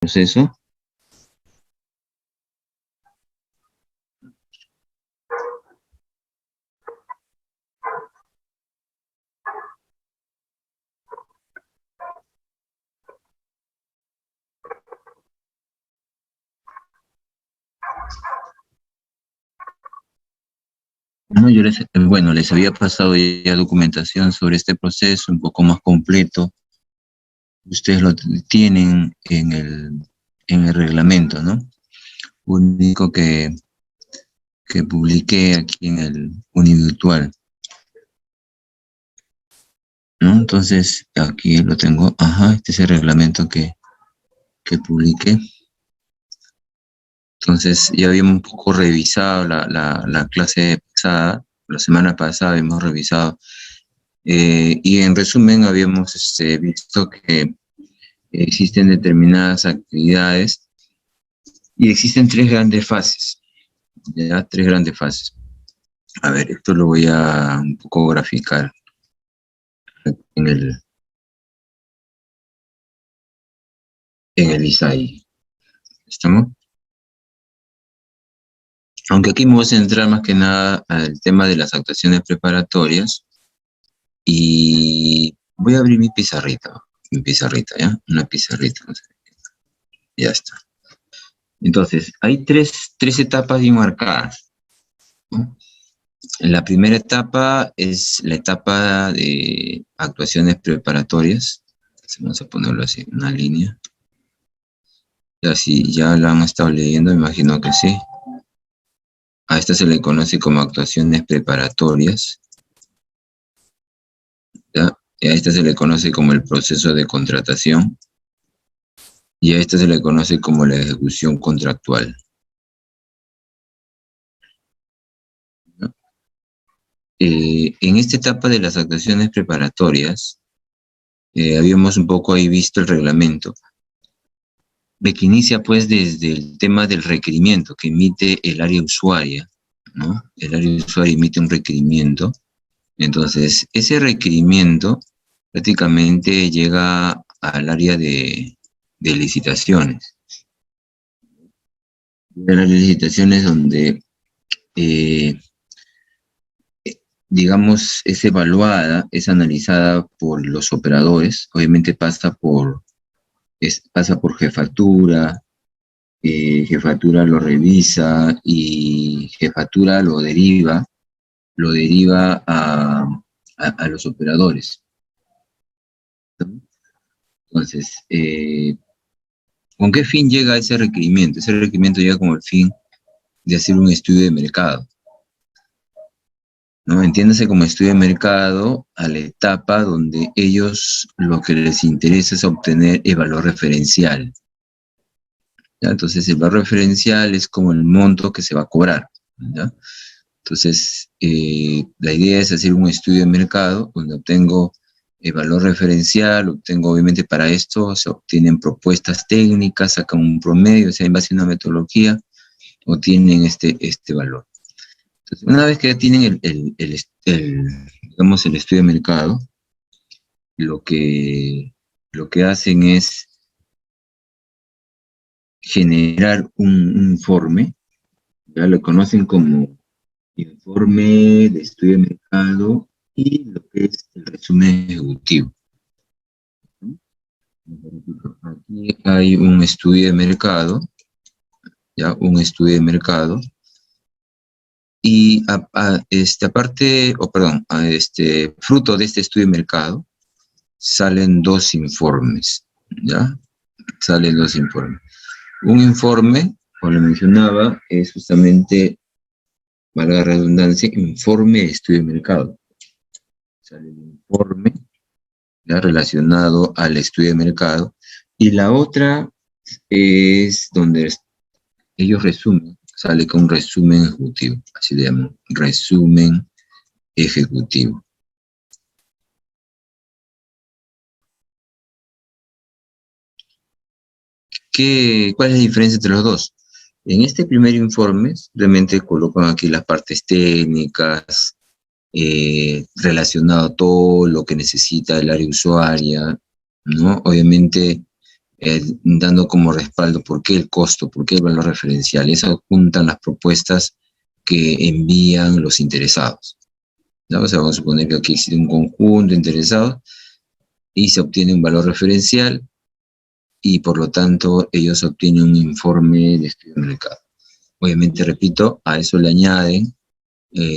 proceso. No, les había pasado ya documentación sobre este proceso un poco más completo. Ustedes lo tienen en el reglamento, ¿no? Único que publiqué aquí en el Univirtual, ¿no? Entonces, aquí lo tengo. Ajá, este es el reglamento que publiqué. Entonces, ya habíamos un poco revisado la clase pasada, la semana pasada habíamos revisado, y en resumen habíamos visto que existen determinadas actividades y existen tres grandes fases, ya, tres grandes fases. A ver, esto lo voy a un poco graficar en el ISAI. ¿Estamos? Aunque aquí me voy a centrar más que nada al tema de las actuaciones preparatorias y voy a abrir mi pizarrita, ¿ya? Una pizarrita. Ya está. Entonces, hay tres etapas bien marcadas, ¿no? La primera etapa es la etapa de actuaciones preparatorias. Vamos a ponerlo así, una línea. Ya si ya la han estado leyendo, me imagino que sí. A esta se le conoce como actuaciones preparatorias. ¿Ya? Y a esta se le conoce como el proceso de contratación. Y a esta se le conoce como la ejecución contractual. ¿No? En esta etapa de las actuaciones preparatorias, habíamos un poco ahí visto el reglamento, de que inicia pues desde el tema del requerimiento que emite el área usuaria, ¿no? El área usuaria emite un requerimiento. Entonces, ese requerimiento prácticamente llega al área de licitaciones. El área de licitaciones donde, digamos, es evaluada, es analizada por los operadores, obviamente pasa por jefatura, jefatura lo revisa y jefatura lo deriva a los operadores. Entonces, ¿con qué fin llega ese requerimiento? Ese requerimiento llega con el fin de hacer un estudio de mercado, ¿no? Entiéndase como estudio de mercado a la etapa donde ellos lo que les interesa es obtener el valor referencial. ¿Ya? Entonces, el valor referencial es como el monto que se va a cobrar, ¿ya? Entonces, la idea es hacer un estudio de mercado donde obtengo el valor referencial, obtengo obviamente para esto, se obtienen propuestas técnicas, sacan un promedio, o sea, en base a una metodología, obtienen este valor. Entonces, una vez que ya tienen digamos, el estudio de mercado, lo que hacen es generar un informe, ya lo conocen como informe de estudio de mercado y lo que es el resumen ejecutivo. Aquí hay un estudio de mercado, ya un estudio de mercado, y fruto de este estudio de mercado salen dos informes, ¿ya? Salen dos informes. Un informe, como le mencionaba, es justamente, valga la redundancia, informe de estudio de mercado. Sale el informe, ¿ya? Relacionado al estudio de mercado. Y la otra es donde ellos resumen, sale con un resumen ejecutivo, así le llaman, resumen ejecutivo. ¿Cuál es la diferencia entre los dos? En este primer informe, realmente colocan aquí las partes técnicas, relacionado a todo lo que necesita el área usuaria, ¿no? Obviamente, dando como respaldo por qué el costo, por qué el valor referencial. Eso juntan las propuestas que envían los interesados, ¿no? O sea, vamos a suponer que aquí existe un conjunto de interesados y se obtiene un valor referencial y por lo tanto ellos obtienen un informe de estudio de mercado. Obviamente, repito, a eso le añaden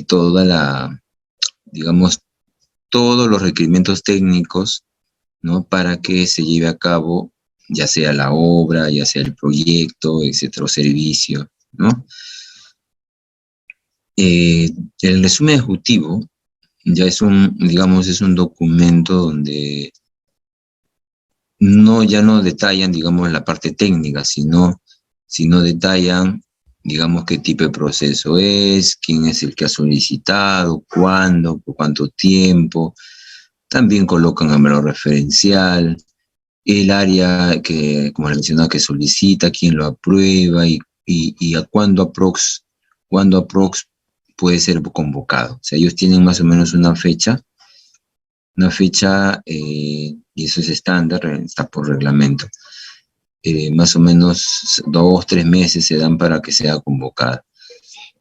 toda la, digamos, todos los requerimientos técnicos, ¿no? Para que se lleve a cabo ya sea la obra, ya sea el proyecto, etcétera, o servicio, ¿no? El resumen ejecutivo ya es un, digamos, es un documento donde ya no detallan, digamos, la parte técnica, sino detallan, digamos, qué tipo de proceso es, quién es el que ha solicitado, cuándo, por cuánto tiempo. También colocan el valor referencial, el área que, como le mencionaba, que solicita, quién lo aprueba y a cuándo aprox puede ser convocado. O sea, ellos tienen más o menos una fecha, y eso es estándar, está por reglamento. Más o menos 2, 3 meses se dan para que sea convocada.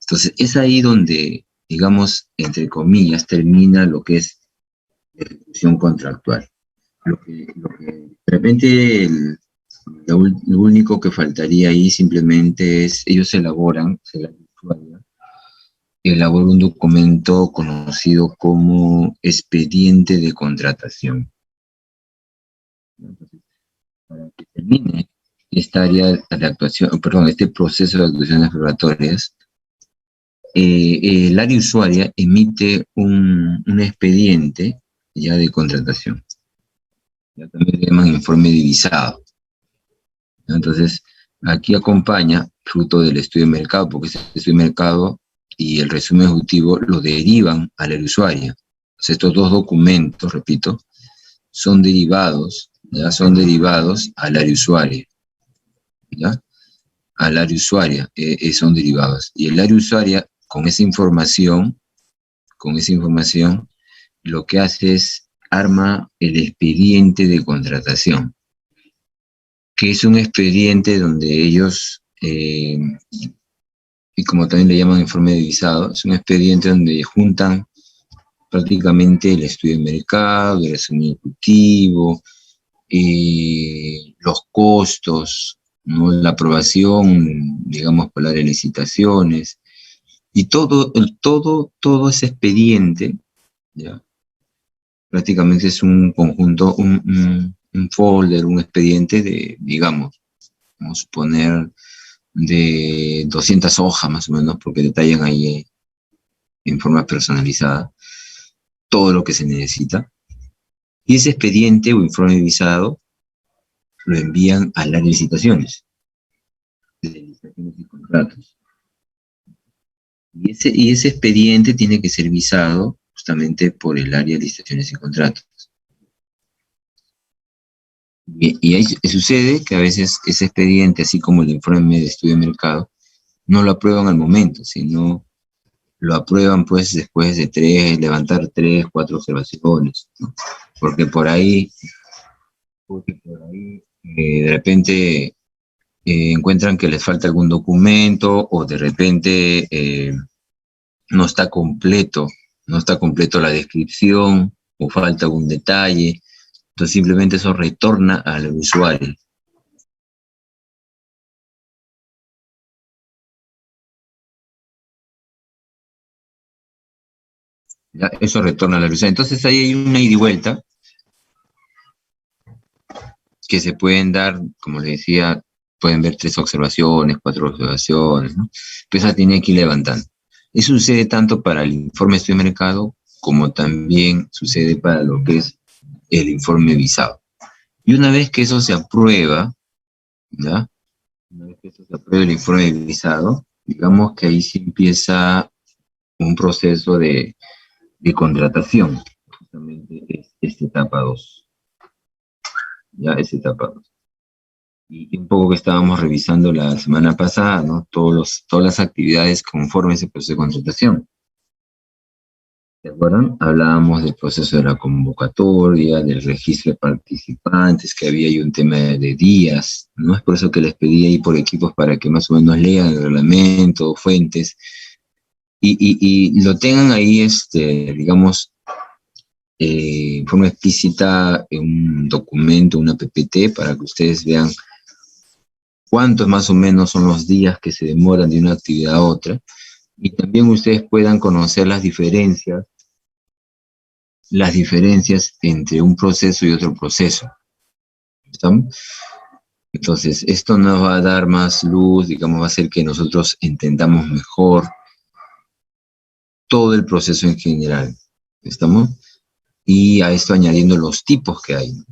Entonces, es ahí donde, digamos, entre comillas, termina lo que es la ejecución contractual. De repente, lo único que faltaría ahí simplemente es, ellos elaboran, elabora un documento conocido como expediente de contratación. Entonces, para que termine esta área de actuación, perdón, este proceso de actuaciones preparatorias, el área usuaria emite un expediente ya de contratación. Ya también le llaman informe divisado. Entonces, aquí acompaña, fruto del estudio de mercado, porque ese estudio de mercado y el resumen ejecutivo lo derivan al área usuaria. Entonces, estos dos documentos, repito, son derivados, ¿ya? Son derivados al área usuaria, ¿ya? Al área usuaria son derivados. Y el área usuaria, con esa información, lo que hace es arma el expediente de contratación, que es un expediente donde ellos, y como también le llaman informe divisado, es un expediente donde juntan prácticamente el estudio de mercado, el resumen ejecutivo, los costos, ¿no? La aprobación, digamos, por la de licitaciones, y todo ese expediente, ¿ya? Prácticamente es un conjunto, un folder, un expediente de, digamos, vamos a poner de 200 hojas más o menos, porque detallan ahí en forma personalizada todo lo que se necesita. Y ese expediente o informe visado lo envían al área de licitaciones y contratos. Y ese expediente tiene que ser visado justamente por el área de licitaciones y contratos. Y ahí sucede que a veces ese expediente, así como el informe de estudio de mercado, no lo aprueban al momento, sino lo aprueban pues después de levantar 3, 4 observaciones, ¿no? Porque por ahí de repente encuentran que les falta algún documento o de repente no está completo, no está completo la descripción o falta algún detalle. Entonces simplemente eso retorna al usuario. ¿Ya? Eso retorna al usuario. Entonces ahí hay una ida y vuelta que se pueden dar, como les decía, pueden ver 3 observaciones, 4 observaciones, ¿no? Pero esa tiene que ir levantando. Eso sucede tanto para el informe de estudio de mercado como también sucede para lo que es el informe visado. Y una vez que eso se aprueba, ¿ya? Una vez que eso se aprueba el informe visado, digamos que ahí sí empieza un proceso de contratación. Justamente es esta etapa 2. Ya es etapa 2. Y un poco que estábamos revisando la semana pasada, ¿no? Todas las actividades conforme ese proceso de contratación. ¿Se acuerdan? Hablábamos del proceso de la convocatoria, del registro de participantes, que había ahí un tema de días, ¿no? Es por eso que les pedí ahí por equipos para que más o menos lean el reglamento, fuentes, y lo tengan ahí, digamos, en forma explícita en un documento, una PPT, para que ustedes vean cuántos más o menos son los días que se demoran de una actividad a otra, y también ustedes puedan conocer las diferencias entre un proceso y otro proceso. ¿Estamos? Entonces, esto nos va a dar más luz, digamos, va a hacer que nosotros entendamos mejor todo el proceso en general. ¿Estamos? Y a esto añadiendo los tipos que hay, ¿no?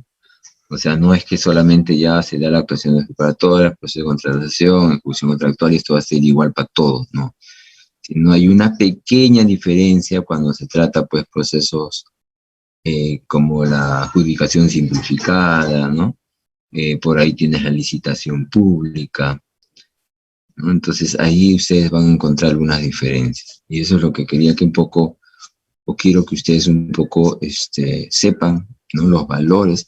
O sea, no es que solamente ya se da la actuación preparatoria, el proceso de contratación, ejecución contractual, y esto va a ser igual para todos, ¿no? Sino hay una pequeña diferencia cuando se trata, pues, procesos como la adjudicación simplificada, ¿no? Por ahí tienes la licitación pública, ¿no? Entonces ahí ustedes van a encontrar algunas diferencias. Y eso es lo que quería que un poco, o quiero que ustedes un poco sepan, ¿no? Los valores,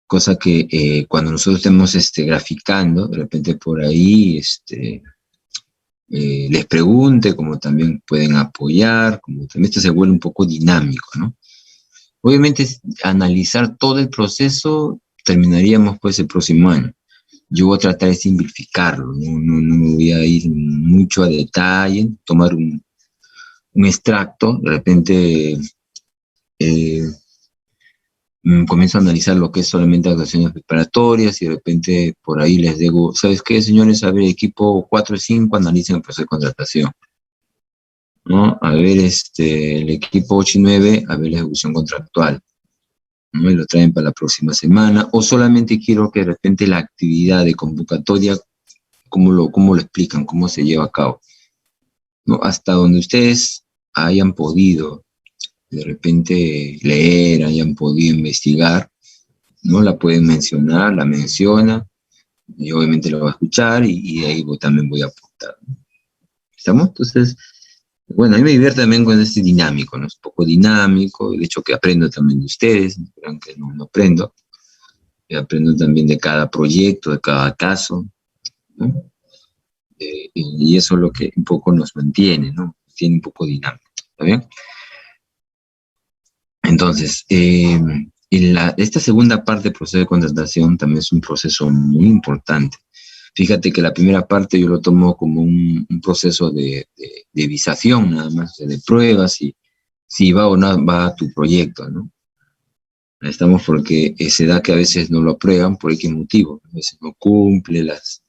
cosa que cuando nosotros estemos graficando, de repente por ahí les pregunte, como también pueden apoyar, como también esto se vuelve un poco dinámico, ¿no? Obviamente, analizar todo el proceso terminaríamos pues el próximo año. Yo voy a tratar de simplificarlo, no me voy a ir mucho a detalle, tomar un extracto, de repente eh, comienzo a analizar lo que es solamente actuaciones preparatorias y de repente por ahí les digo, ¿sabes qué, señores? A ver, equipo 4 y 5 analicen el proceso de contratación, ¿no? A ver, el equipo 8 y 9, a ver la ejecución contractual, ¿no? Y lo traen para la próxima semana, o solamente quiero que de repente la actividad de convocatoria, cómo lo explican, cómo se lleva a cabo, ¿no? Hasta donde ustedes hayan podido de repente leer, hayan podido investigar, ¿no? La pueden mencionar, la menciona, y obviamente lo va a escuchar, y de ahí también voy a apuntar. ¿Estamos? Entonces, bueno, a mí me divierte también con este dinámico, ¿no? Es un poco dinámico, de hecho que aprendo también de ustedes, no crean que no aprendo. Aprendo también de cada proyecto, de cada caso, ¿no? Y eso es lo que un poco nos mantiene, ¿no? Tiene un poco dinámico, ¿está bien? Entonces, esta segunda parte del proceso de contratación también es un proceso muy importante. Fíjate que la primera parte yo lo tomo como un proceso de visación, nada más, de pruebas, si va o no va a tu proyecto, ¿no? Estamos porque se da que a veces no lo aprueban por X motivo, a veces no cumple las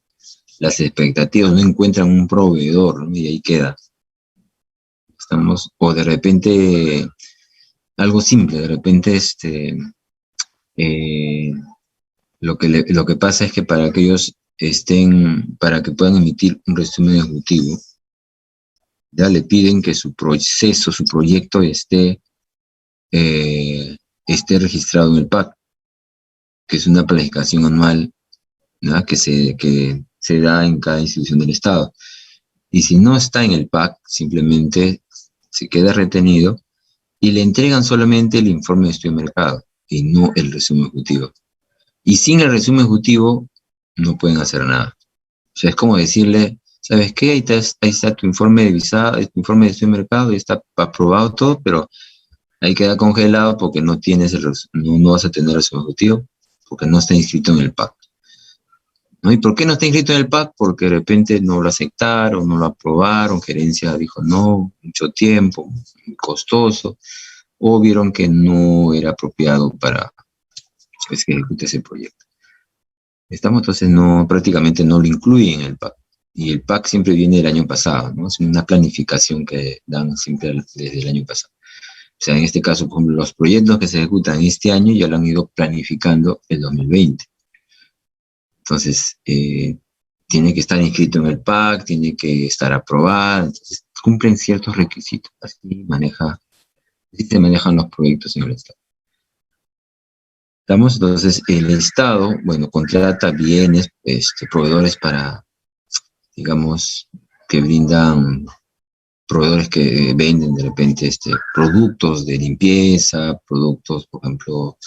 expectativas, no encuentran un proveedor, ¿no? Y ahí queda. Estamos, o de repente, algo simple, de repente eh, lo que pasa es que para que ellos para que puedan emitir un resumen ejecutivo, ya le piden que su proceso, su proyecto esté registrado en el PAC, que es una planificación anual, ¿no? que se da en cada institución del Estado. Y si no está en el PAC, simplemente se queda retenido y le entregan solamente el informe de estudio de mercado y no el resumen ejecutivo. Y sin el resumen ejecutivo no pueden hacer nada. O sea, es como decirle, ¿sabes qué? Ahí está tu informe de visado, tu informe de estudio de mercado, y está aprobado todo, pero ahí queda congelado porque no vas a tener el resumen ejecutivo, porque no está inscrito en el PAC, ¿no? ¿Y por qué no está inscrito en el PAC? Porque de repente no lo aceptaron, no lo aprobaron, gerencia dijo no, mucho tiempo, muy costoso, o vieron que no era apropiado para pues, que ejecute ese proyecto. Entonces prácticamente no lo incluye en el PAC. Y el PAC siempre viene del año pasado, ¿no? Es una planificación que dan siempre desde el año pasado. O sea, en este caso, por ejemplo, los proyectos que se ejecutan este año ya lo han ido planificando el 2020. Entonces, tiene que estar inscrito en el PAC, tiene que estar aprobado, entonces cumplen ciertos requisitos. Así se manejan los proyectos en el Estado. ¿Estamos? Entonces, el Estado, bueno, contrata bienes, proveedores para, digamos, que brindan proveedores que venden de repente productos de limpieza, productos, por ejemplo,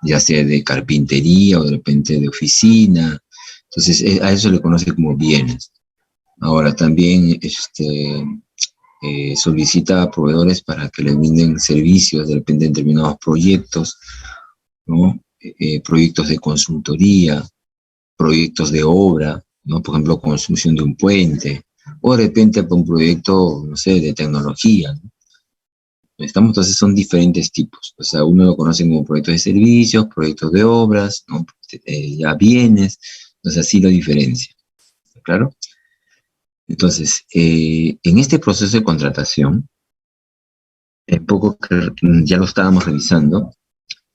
ya sea de carpintería o de repente de oficina. Entonces, a eso se le conoce como bienes. Ahora también solicita a proveedores para que le brinden servicios, de repente en determinados proyectos, ¿no? Proyectos de consultoría, proyectos de obra, ¿no? Por ejemplo, construcción de un puente, o de repente para un proyecto, no sé, de tecnología, ¿no? Entonces son diferentes tipos. O sea, uno lo conoce como proyectos de servicios, proyectos de obras, ¿no? Ya bienes, entonces así lo diferencia. ¿Claro? Entonces, en este proceso de contratación, un poco que ya lo estábamos revisando,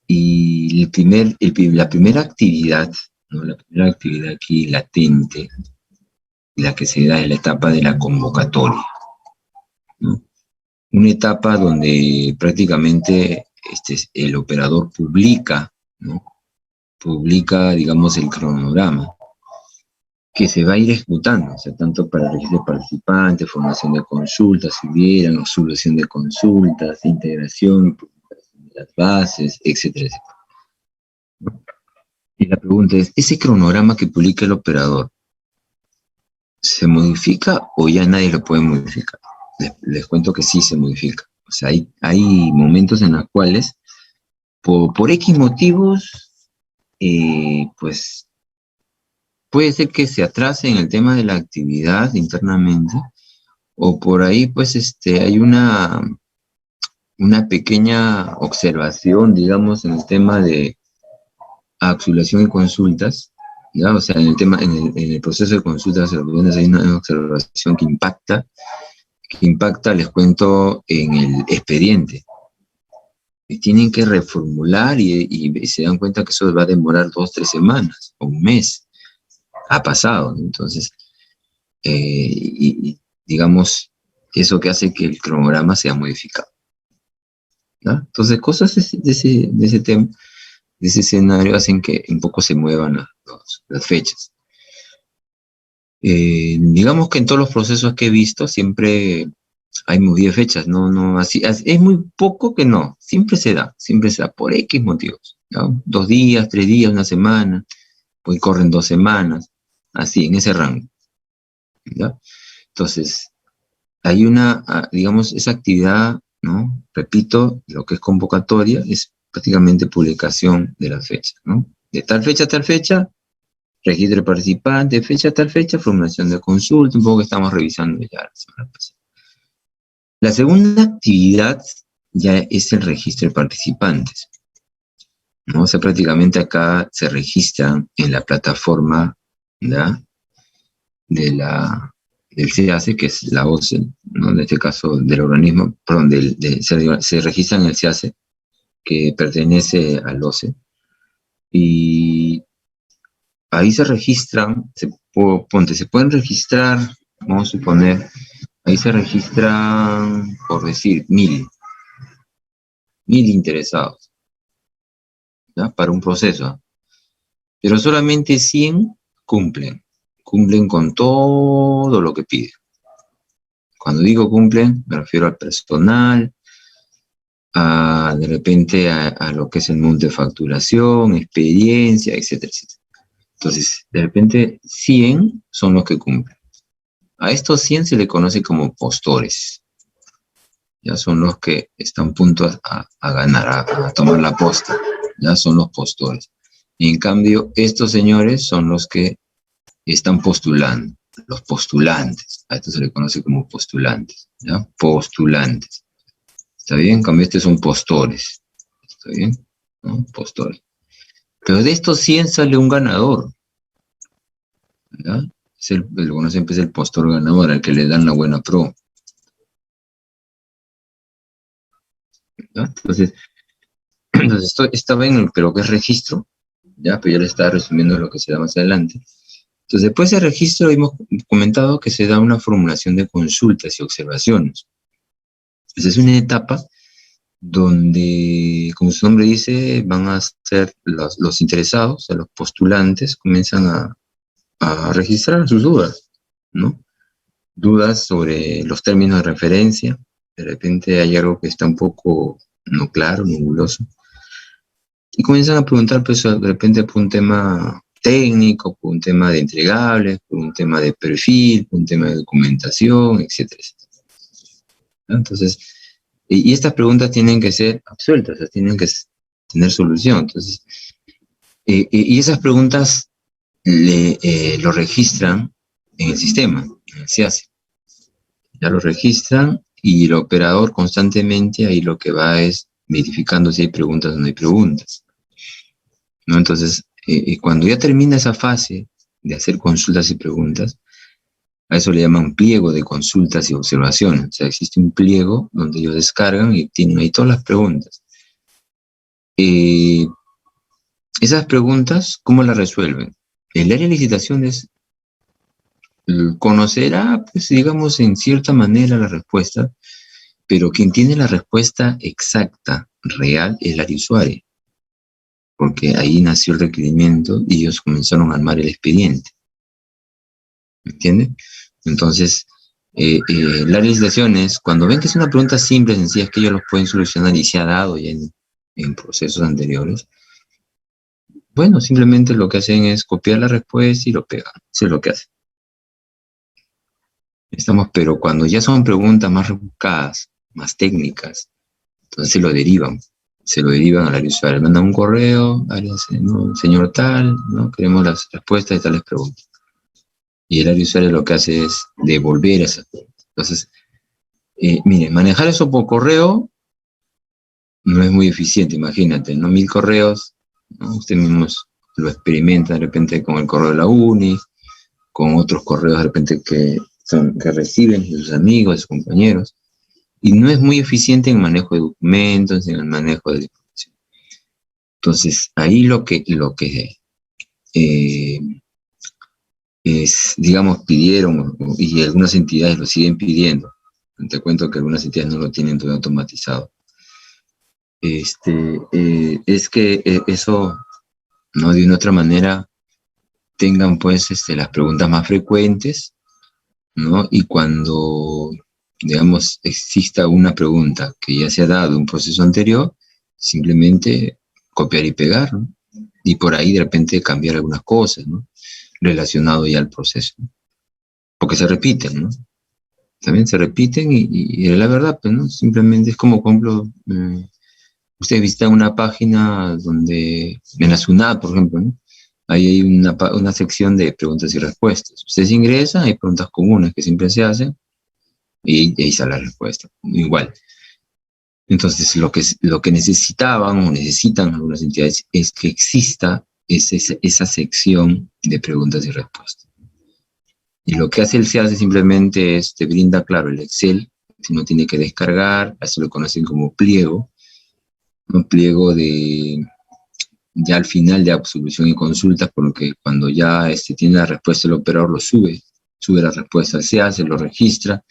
y la primera actividad, ¿no? La primera actividad aquí latente, la que se da en la etapa de la convocatoria, ¿no? Una etapa donde prácticamente el operador publica, ¿no? Publica, digamos, el cronograma que se va a ir ejecutando, o sea, tanto para el registro de participantes, formación de consultas, si hubieran, o solución de consultas, integración, publicación de las bases, etcétera, etcétera. Y la pregunta es, ¿ese cronograma que publica el operador se modifica o ya nadie lo puede modificar? Les cuento que sí se modifica. O sea, hay momentos en los cuales, por X motivos, pues puede ser que se atrase en el tema de la actividad internamente, o por ahí pues hay una pequeña observación, digamos, en el tema de auxiliación y consultas, ¿ya? O sea, en el proceso de consultas hay una observación que impacta, les cuento, en el expediente. Y tienen que reformular y se dan cuenta que eso va a demorar 2, 3 semanas o un mes. Ha pasado, ¿no? Entonces, digamos, eso que hace que el cronograma sea modificado, ¿no? Entonces, cosas de ese tema, de ese escenario, hacen que un poco se muevan las fechas. Digamos que en todos los procesos que he visto, siempre hay movidas fechas, no, así, es muy poco que no, siempre se da, por X motivos, ¿no? 2 días, 3 días, una semana, pues corren 2 semanas, así, en ese rango, ¿ya? Entonces, hay digamos, esa actividad, ¿no? Repito, lo que es convocatoria es prácticamente publicación de la fecha, ¿no? De tal fecha a tal fecha, registro de participantes, fecha a tal fecha, formulación de consulta, un poco que estamos revisando ya la semana pasada. La segunda actividad ya es el registro de participantes, ¿no? O sea, prácticamente acá se registran en la plataforma, ¿ya? Del CIACE, que es la OCE, ¿no? En este caso del organismo, perdón, se registra en el CIACE, que pertenece al OCE, y ahí se registran, se pueden registrar, vamos a suponer, ahí se registran, por decir, 1000 interesados, ¿ya? Para un proceso, pero solamente 100 cumplen con todo lo que piden. Cuando digo cumplen, me refiero al personal, de repente a lo que es el monto de facturación, experiencia, etcétera, etcétera. Entonces, de repente 100 son los que cumplen. A estos 100 se le conoce como postores. Ya son los que están a punto a ganar, a tomar la posta. Ya son los postores. Y en cambio, estos señores son los que están postulando, los postulantes. A esto se le conoce como postulantes. ¿Ya? Postulantes. ¿Está bien? En cambio, estos son postores. ¿Está bien? ¿No? Postores. Pero de estos 100 sale un ganador, ¿ya? Bueno, siempre es el postor ganador al que le dan la buena pro, ¿ya? Entonces esto estaba en lo que es registro, ¿ya? Pero yo le estaba resumiendo lo que se da más adelante. Entonces, después de registro, hemos comentado que se da una formulación de consultas y observaciones. Esa es una etapa donde, como su nombre dice, van a ser los interesados, o sea, los postulantes, comienzan a registrar sus dudas, ¿no? dudas sobre los términos de referencia. De repente hay algo que está un poco no claro, nebuloso. Y comienzan a preguntar, pues, de repente por un tema técnico, por un tema de entregables, por un tema de perfil, por un tema de documentación, etcétera, etcétera. Entonces, y estas preguntas tienen que ser absueltas, o sea, tienen que tener solución. Entonces, y esas preguntas lo registran en el sistema, en el SEACE. Ya lo registran y el operador constantemente ahí lo que va es verificando si hay preguntas o no hay preguntas, ¿no? Entonces, cuando ya termina esa fase de hacer consultas y preguntas, a eso le llaman pliego de consultas y observaciones. O sea, existe un pliego donde ellos descargan y tienen ahí todas las preguntas. Esas preguntas, ¿cómo las resuelven? El área de licitaciones conocerá, pues, digamos, en cierta manera la respuesta, pero quien tiene la respuesta exacta, real, es el área usuaria, porque ahí nació el requerimiento y ellos comenzaron a armar el expediente. ¿Me entiendes? Entonces, las licitaciones, cuando ven que es una pregunta simple, sencilla, es que ellos los pueden solucionar y se ha dado ya en procesos anteriores, bueno, simplemente lo que hacen es copiar la respuesta y lo pegan. Eso es lo que hacen. Pero cuando ya son preguntas más rebuscadas, más técnicas, entonces se lo derivan al área usuario. Mandan un correo, ¿no? Señor tal, ¿no? Queremos las respuestas de tales preguntas. Y el área usuario lo que hace es devolver esas preguntas. Entonces, miren, manejar eso por correo no es muy eficiente, imagínate, ¿no? 1000 correos, ¿no? Usted mismo lo experimenta de repente con el correo de la uni, con otros correos de repente que reciben de sus amigos, de sus compañeros, y no es muy eficiente en el manejo de documentos, en el manejo de la información. Entonces, ahí lo que digamos, pidieron, y algunas entidades lo siguen pidiendo, te cuento que algunas entidades no lo tienen todo automatizado, es que eso, ¿no? De una otra manera, tengan pues las preguntas más frecuentes, ¿no? Y cuando, digamos, exista una pregunta que ya se ha dado en un proceso anterior, simplemente copiar y pegar, ¿no? Y por ahí de repente cambiar algunas cosas, ¿no? Relacionado ya al proceso, ¿no? Porque se repiten, ¿no? También se repiten y la verdad, pues, ¿no? Simplemente es como, por ejemplo, ustedes visitan una página donde, en la SUNAT, por ejemplo, ¿no? Ahí hay una sección de preguntas y respuestas. Ustedes ingresan, hay preguntas comunes que siempre se hacen, y ahí sale la respuesta. Igual. Entonces, lo que necesitaban o necesitan algunas entidades es que exista esa sección de preguntas y respuestas. Y lo que hace el SEACE simplemente es, te brinda, claro, el Excel, si no tiene que descargar, eso lo conocen como pliego, un pliego ya al final de absolución y consultas, por lo que cuando ya tiene la respuesta el operador lo sube la respuesta al SEACE, lo registra,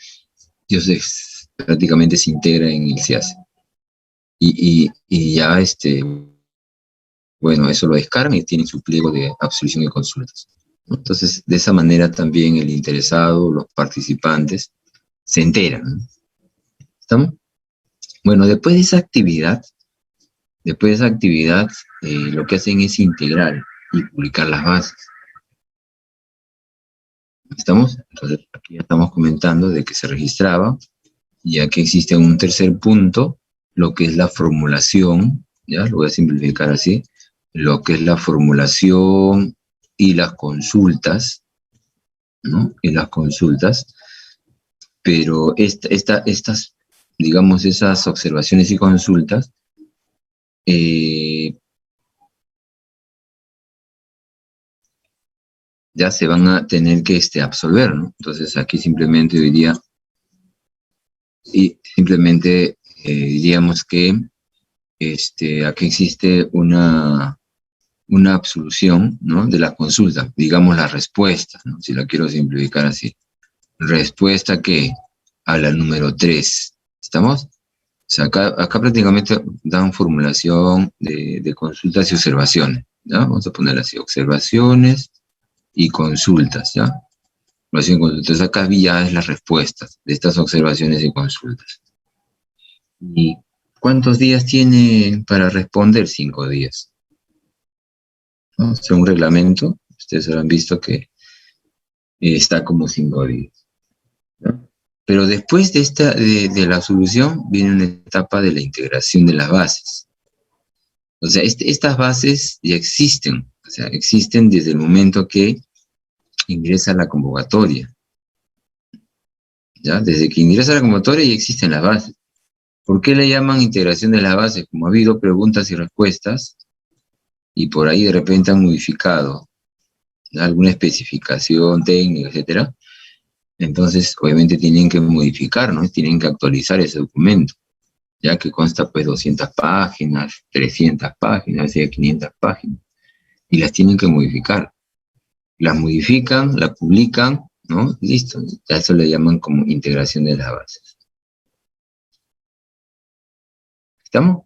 y entonces prácticamente se integra en el SEACE. Y ya, bueno, eso lo descargan y tienen su pliego de absolución y consultas. Entonces, de esa manera también el interesado, los participantes, se enteran, ¿no? ¿Estamos? Bueno, después de esa actividad, lo que hacen es integrar y publicar las bases. ¿Estamos? Entonces, aquí ya estamos comentando de que se registraba, y aquí existe un tercer punto, lo que es la formulación, ya lo voy a simplificar así, lo que es la formulación y las consultas, ¿no? Y las consultas, pero estas, digamos, esas observaciones y consultas, ya se van a tener que absolver, ¿no? Entonces aquí simplemente hoy día, diríamos que aquí existe una absolución, ¿no? De la consulta, digamos la respuesta, ¿no? Si la quiero simplificar así. Respuesta que a la número 3, ¿estamos? O sea, acá prácticamente dan formulación de consultas y observaciones, ¿ya? Vamos a poner así, observaciones y consultas, ¿ya? Observación y consulta. Entonces acá ya es las respuestas de estas observaciones y consultas. ¿Y cuántos días tiene para responder? 5 días. ¿No? Según reglamento, ustedes habrán visto que está como 5 días. ¿No? Pero después de la solución viene una etapa de la integración de las bases. O sea, estas bases ya existen. O sea, existen desde el momento que ingresa la convocatoria. ¿Ya? Desde que ingresa la convocatoria ya existen las bases. ¿Por qué le llaman integración de las bases? Como ha habido preguntas y respuestas, y por ahí de repente han modificado, ¿no?, alguna especificación técnica, etcétera. Entonces, obviamente tienen que modificar, ¿no? Tienen que actualizar ese documento, ya que consta pues 200 páginas, 300 páginas, 500 páginas, y las tienen que modificar. Las modifican, la publican, ¿no? Listo. A eso le llaman como integración de las bases. ¿Estamos?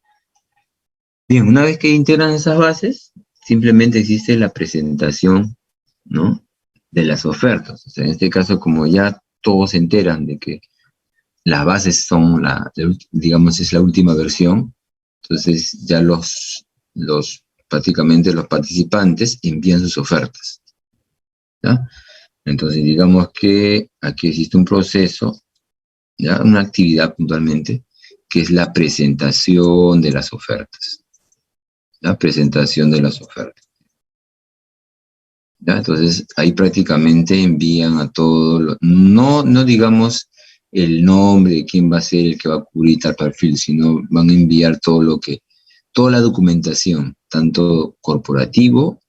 Bien, una vez que integran esas bases, simplemente existe la presentación, ¿no?, de las ofertas. O sea, en este caso, como ya todos se enteran de que las bases son digamos, es la última versión, entonces ya prácticamente los participantes envían sus ofertas, ¿ya? Entonces, digamos que aquí existe un proceso, ¿ya?, una actividad puntualmente, que es la presentación de las ofertas. La presentación de las ofertas. ¿Ya? Entonces, ahí prácticamente envían a todos, no digamos el nombre de quién va a ser el que va a cubrir tal perfil, sino van a enviar toda la documentación, tanto corporativo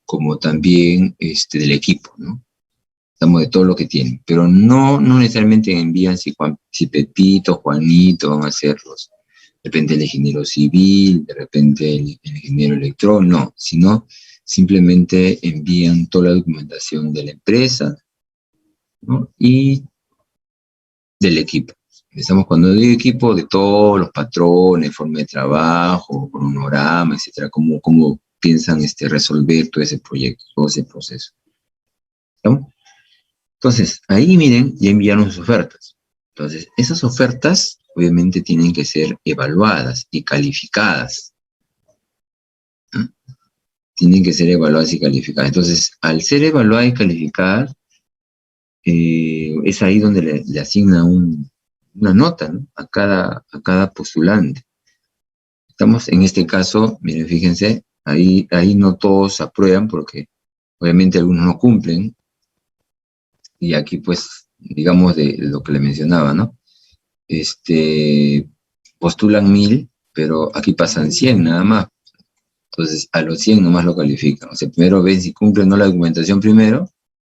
como también del equipo, ¿no? Estamos de todo lo que tienen, pero no necesariamente envían si Pepito, Juanito van a hacerlos. De repente el ingeniero civil, de repente el ingeniero electrónico, no, sino simplemente envían toda la documentación de la empresa, ¿no?, y del equipo. Estamos cuando digo equipo, de todos los patrones, forma de trabajo, cronograma, etcétera, cómo piensan resolver todo ese proyecto, todo ese proceso. ¿No? Entonces, ahí miren, ya enviaron sus ofertas. Entonces, esas ofertas obviamente tienen que ser evaluadas y calificadas. ¿No? Tienen que ser evaluadas y calificadas. Entonces, al ser evaluadas y calificadas, es ahí donde le asigna una nota, ¿no?, a cada postulante. Estamos en este caso, miren, fíjense, ahí no todos aprueban porque obviamente algunos no cumplen. Y aquí pues, digamos de lo que le mencionaba, ¿no? Postulan 1000, pero aquí pasan 100 nada más. Entonces, a los 100 nomás lo califican. O sea, primero ven si cumplen o no la documentación primero,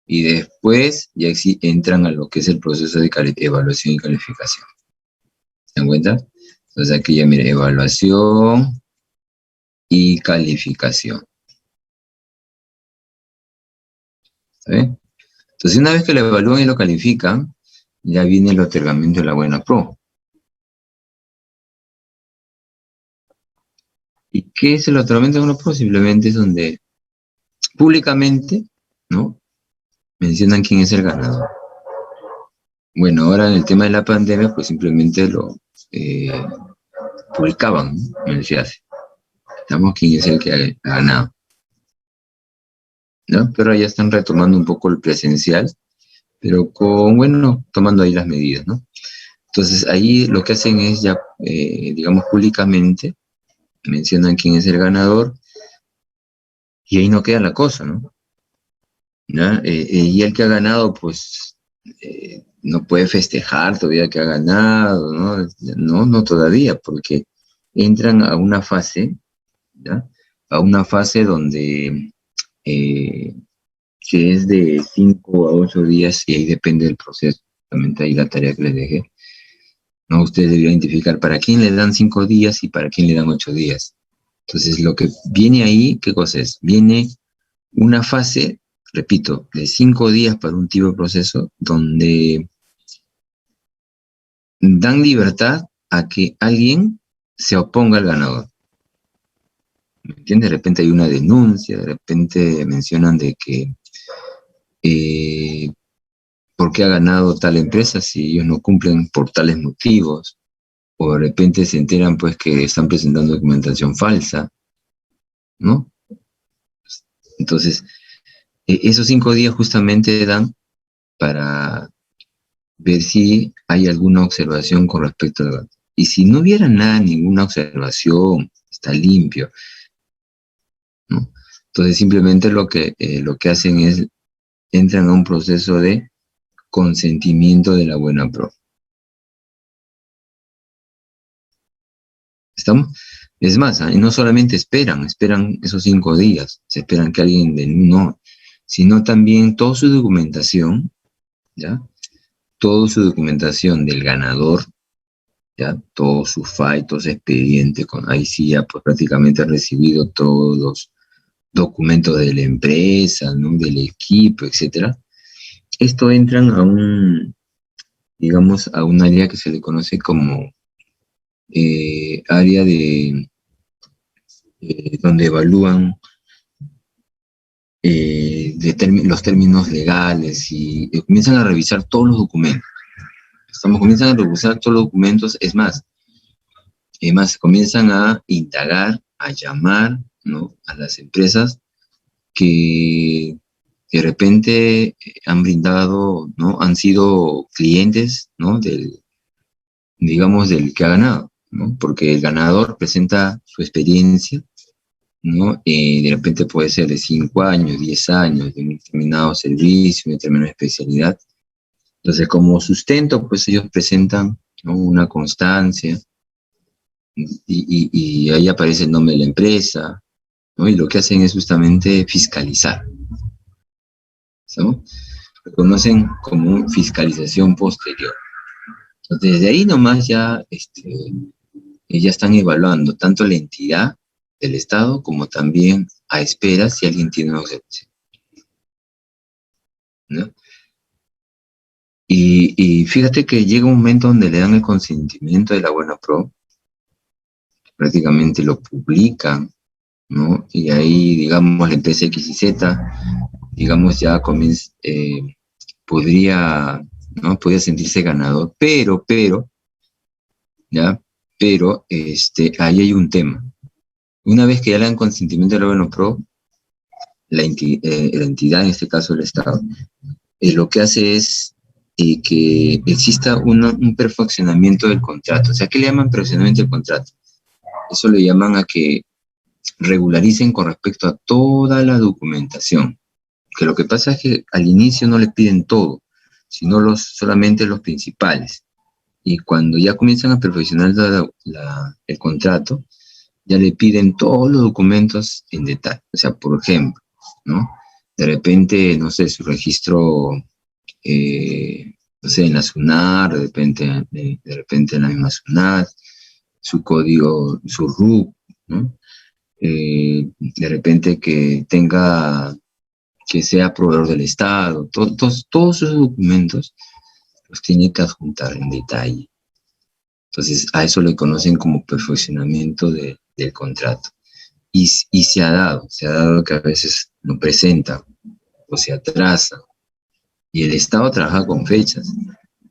y después ya entran a lo que es el proceso de evaluación y calificación. ¿Se dan cuenta? Entonces aquí ya mire, evaluación y calificación. ¿Está bien? Entonces, una vez que lo evalúan y lo califican, ya viene el otorgamiento de la buena pro. ¿Y qué es el otorgamiento de la buena pro? Simplemente es donde públicamente, ¿no?, mencionan quién es el ganador. Bueno, ahora en el tema de la pandemia, pues simplemente lo publicaban, ¿no?, en el FIACE. Estamos quién es el que ha ganado, ¿no? Pero ya están retomando un poco el presencial, pero tomando ahí las medidas, ¿no? Entonces ahí lo que hacen es ya, digamos, públicamente, mencionan quién es el ganador, y ahí no queda la cosa, ¿no? ¿Ya? Y el que ha ganado, pues, no puede festejar todavía que ha ganado, ¿no? No todavía, porque entran a una fase, ¿ya?, a una fase donde que es de 5 a 8 días, y ahí depende del proceso. Realmente ahí la tarea que les dejé, ¿no? Ustedes deberían identificar para quién le dan 5 días y para quién le dan 8 días. Entonces, lo que viene ahí, ¿qué cosa es? Viene una fase, repito, de 5 días para un tipo de proceso, donde dan libertad a que alguien se oponga al ganador. ¿Me entiendes? De repente hay una denuncia, de repente mencionan de que por qué ha ganado tal empresa si ellos no cumplen por tales motivos, o de repente se enteran pues que están presentando documentación falsa, ¿no? Entonces, esos 5 días justamente dan para ver si hay alguna observación con respecto al gato. Y si no hubiera nada, ninguna observación, está limpio, ¿no? Entonces simplemente lo que hacen es, entran a un proceso de consentimiento de la buena pro. ¿Estamos? Es más, y no solamente esperan esos 5 días, se esperan que alguien no, sino también toda su documentación, ¿ya? Toda su documentación del ganador, ¿ya? Todos sus files, todo su expediente, ahí sí ya pues, prácticamente ha recibido todos los documentos de la empresa, ¿no? Del equipo, etcétera. Esto entran a digamos, a un área que se le conoce como área de donde evalúan los términos legales y comienzan a revisar todos los documentos. Comienzan a revisar todos los documentos, es más, comienzan a indagar, a llamar, ¿no? A las empresas que de repente han brindado, ¿no? Han sido clientes, ¿no? Digamos, del que ha ganado, ¿no? Porque el ganador presenta su experiencia, ¿no? De repente puede ser de 5 años, 10 años, de un determinado servicio, una determinada especialidad. Entonces, como sustento, pues ellos presentan, ¿no? Una constancia y ahí aparece el nombre de la empresa, ¿no? Y lo que hacen es justamente fiscalizar, ¿no? Lo conocen como fiscalización posterior. Entonces, desde ahí nomás ya, ya están evaluando tanto la entidad del Estado como también a espera si alguien tiene una observación, ¿no? Y fíjate que llega un momento donde le dan el consentimiento de la buena pro, prácticamente lo publican, ¿no? Y ahí, digamos, la empresa X y Z, digamos, ya comienza, podría, ¿no? Podría sentirse ganador, pero, ¿ya? Pero, ahí hay un tema. Una vez que ya le dan consentimiento de la buena pro, la entidad, en este caso el Estado, lo que hace es que exista un perfeccionamiento del contrato. O sea, ¿qué le llaman perfeccionamiento del contrato? Eso le llaman a que regularicen con respecto a toda la documentación. Que lo que pasa es que al inicio no le piden todo, sino solamente los principales. Y cuando ya comienzan a perfeccionar el contrato, ya le piden todos los documentos en detalle. O sea, por ejemplo, ¿no? De repente, no sé, su registro, no sé, en la SUNAT, de repente en la misma SUNAT, su código, su RUC, ¿no? De repente que sea proveedor del Estado, todos esos documentos los tiene que adjuntar en detalle. Entonces, a eso le conocen como perfeccionamiento del contrato. Y se ha dado que a veces no presenta o se atrasa. Y el Estado trabaja con fechas.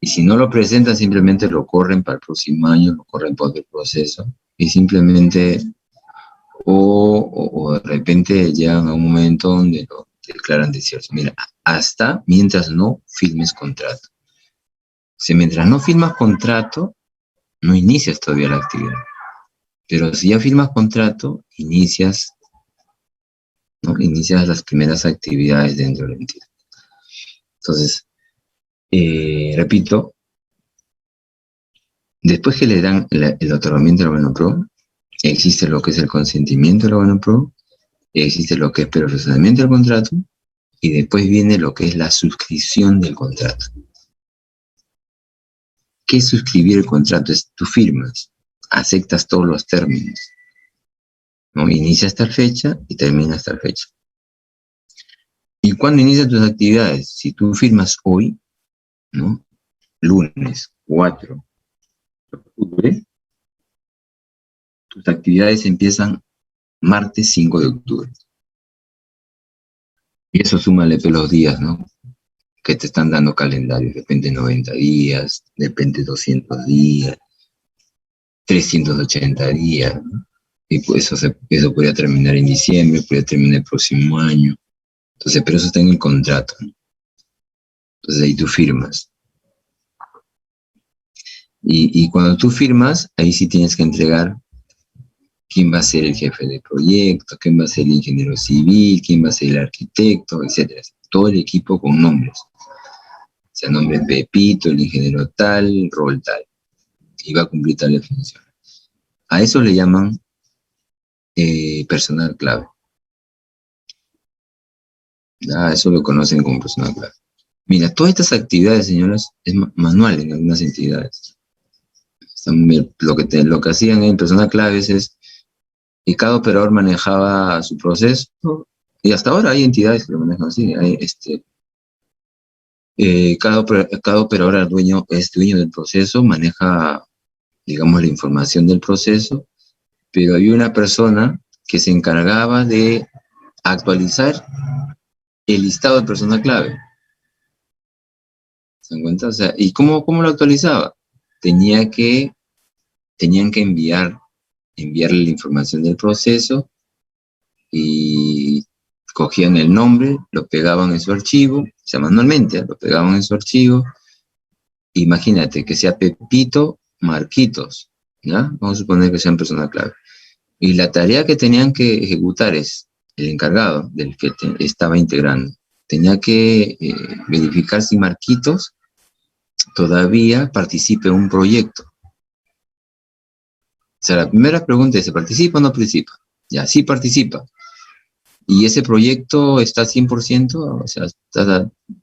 Y si no lo presenta, simplemente lo corren para el próximo año, lo corren por otro proceso. Y simplemente, o de repente llegan a un momento donde lo declaran desierto. Mira, hasta mientras no firmes contrato. Si mientras no firmas contrato, no inicias todavía la actividad. Pero si ya firmas contrato, inicias, ¿no? Inicias las primeras actividades dentro de la entidad. Entonces, repito, después que le dan el otorgamiento de la buena pro, existe lo que es el consentimiento de la buena pro, existe lo que es perfeccionamiento del contrato, y después viene lo que es la suscripción del contrato. ¿Qué es suscribir el contrato? Es tú firmas, aceptas todos los términos, ¿no? Inicia tal fecha y termina tal fecha. ¿Y cuándo inician tus actividades? Si tú firmas hoy, ¿no? Lunes 4 de octubre, tus actividades empiezan martes 5 de octubre. Y eso súmale todos los días, ¿no? que te están dando calendarios, de repente 90 días, de repente 200 días, 380 días, ¿no? Y pues eso podría terminar en diciembre, podría terminar el próximo año. Entonces, pero eso está en el contrato, ¿no? Entonces ahí tú firmas. Y cuando tú firmas, ahí sí tienes que entregar quién va a ser el jefe de proyecto, quién va a ser el ingeniero civil, quién va a ser el arquitecto, etcétera. Todo el equipo con nombres. O sea, nombre Pepito, el ingeniero tal, rol tal. Y va a cumplir tales funciones. A eso le llaman personal clave. A eso lo conocen como personal clave. Mira, todas estas actividades, señoras, es manual en algunas entidades. Lo que hacían en personal claves es y cada operador manejaba su proceso, y hasta ahora hay entidades que lo manejan así. Cada operador es dueño del proceso, maneja, digamos, la información del proceso, pero había una persona que se encargaba de actualizar el listado de personas clave. ¿Se dan cuenta? O sea, ¿y cómo lo actualizaba? Tenían que enviarle la información del proceso y cogían el nombre, lo pegaban en su archivo, o sea, manualmente, lo pegaban en su archivo. Imagínate que sea Pepito Marquitos, ¿ya? Vamos a suponer que sean personas clave. Y la tarea que tenían que ejecutar es el encargado del que estaba integrando. Tenía que verificar si Marquitos todavía participa en un proyecto. O sea, la primera pregunta es, ¿se participa o no participa? Ya, sí participa. ¿Y ese proyecto está al 100%? O sea,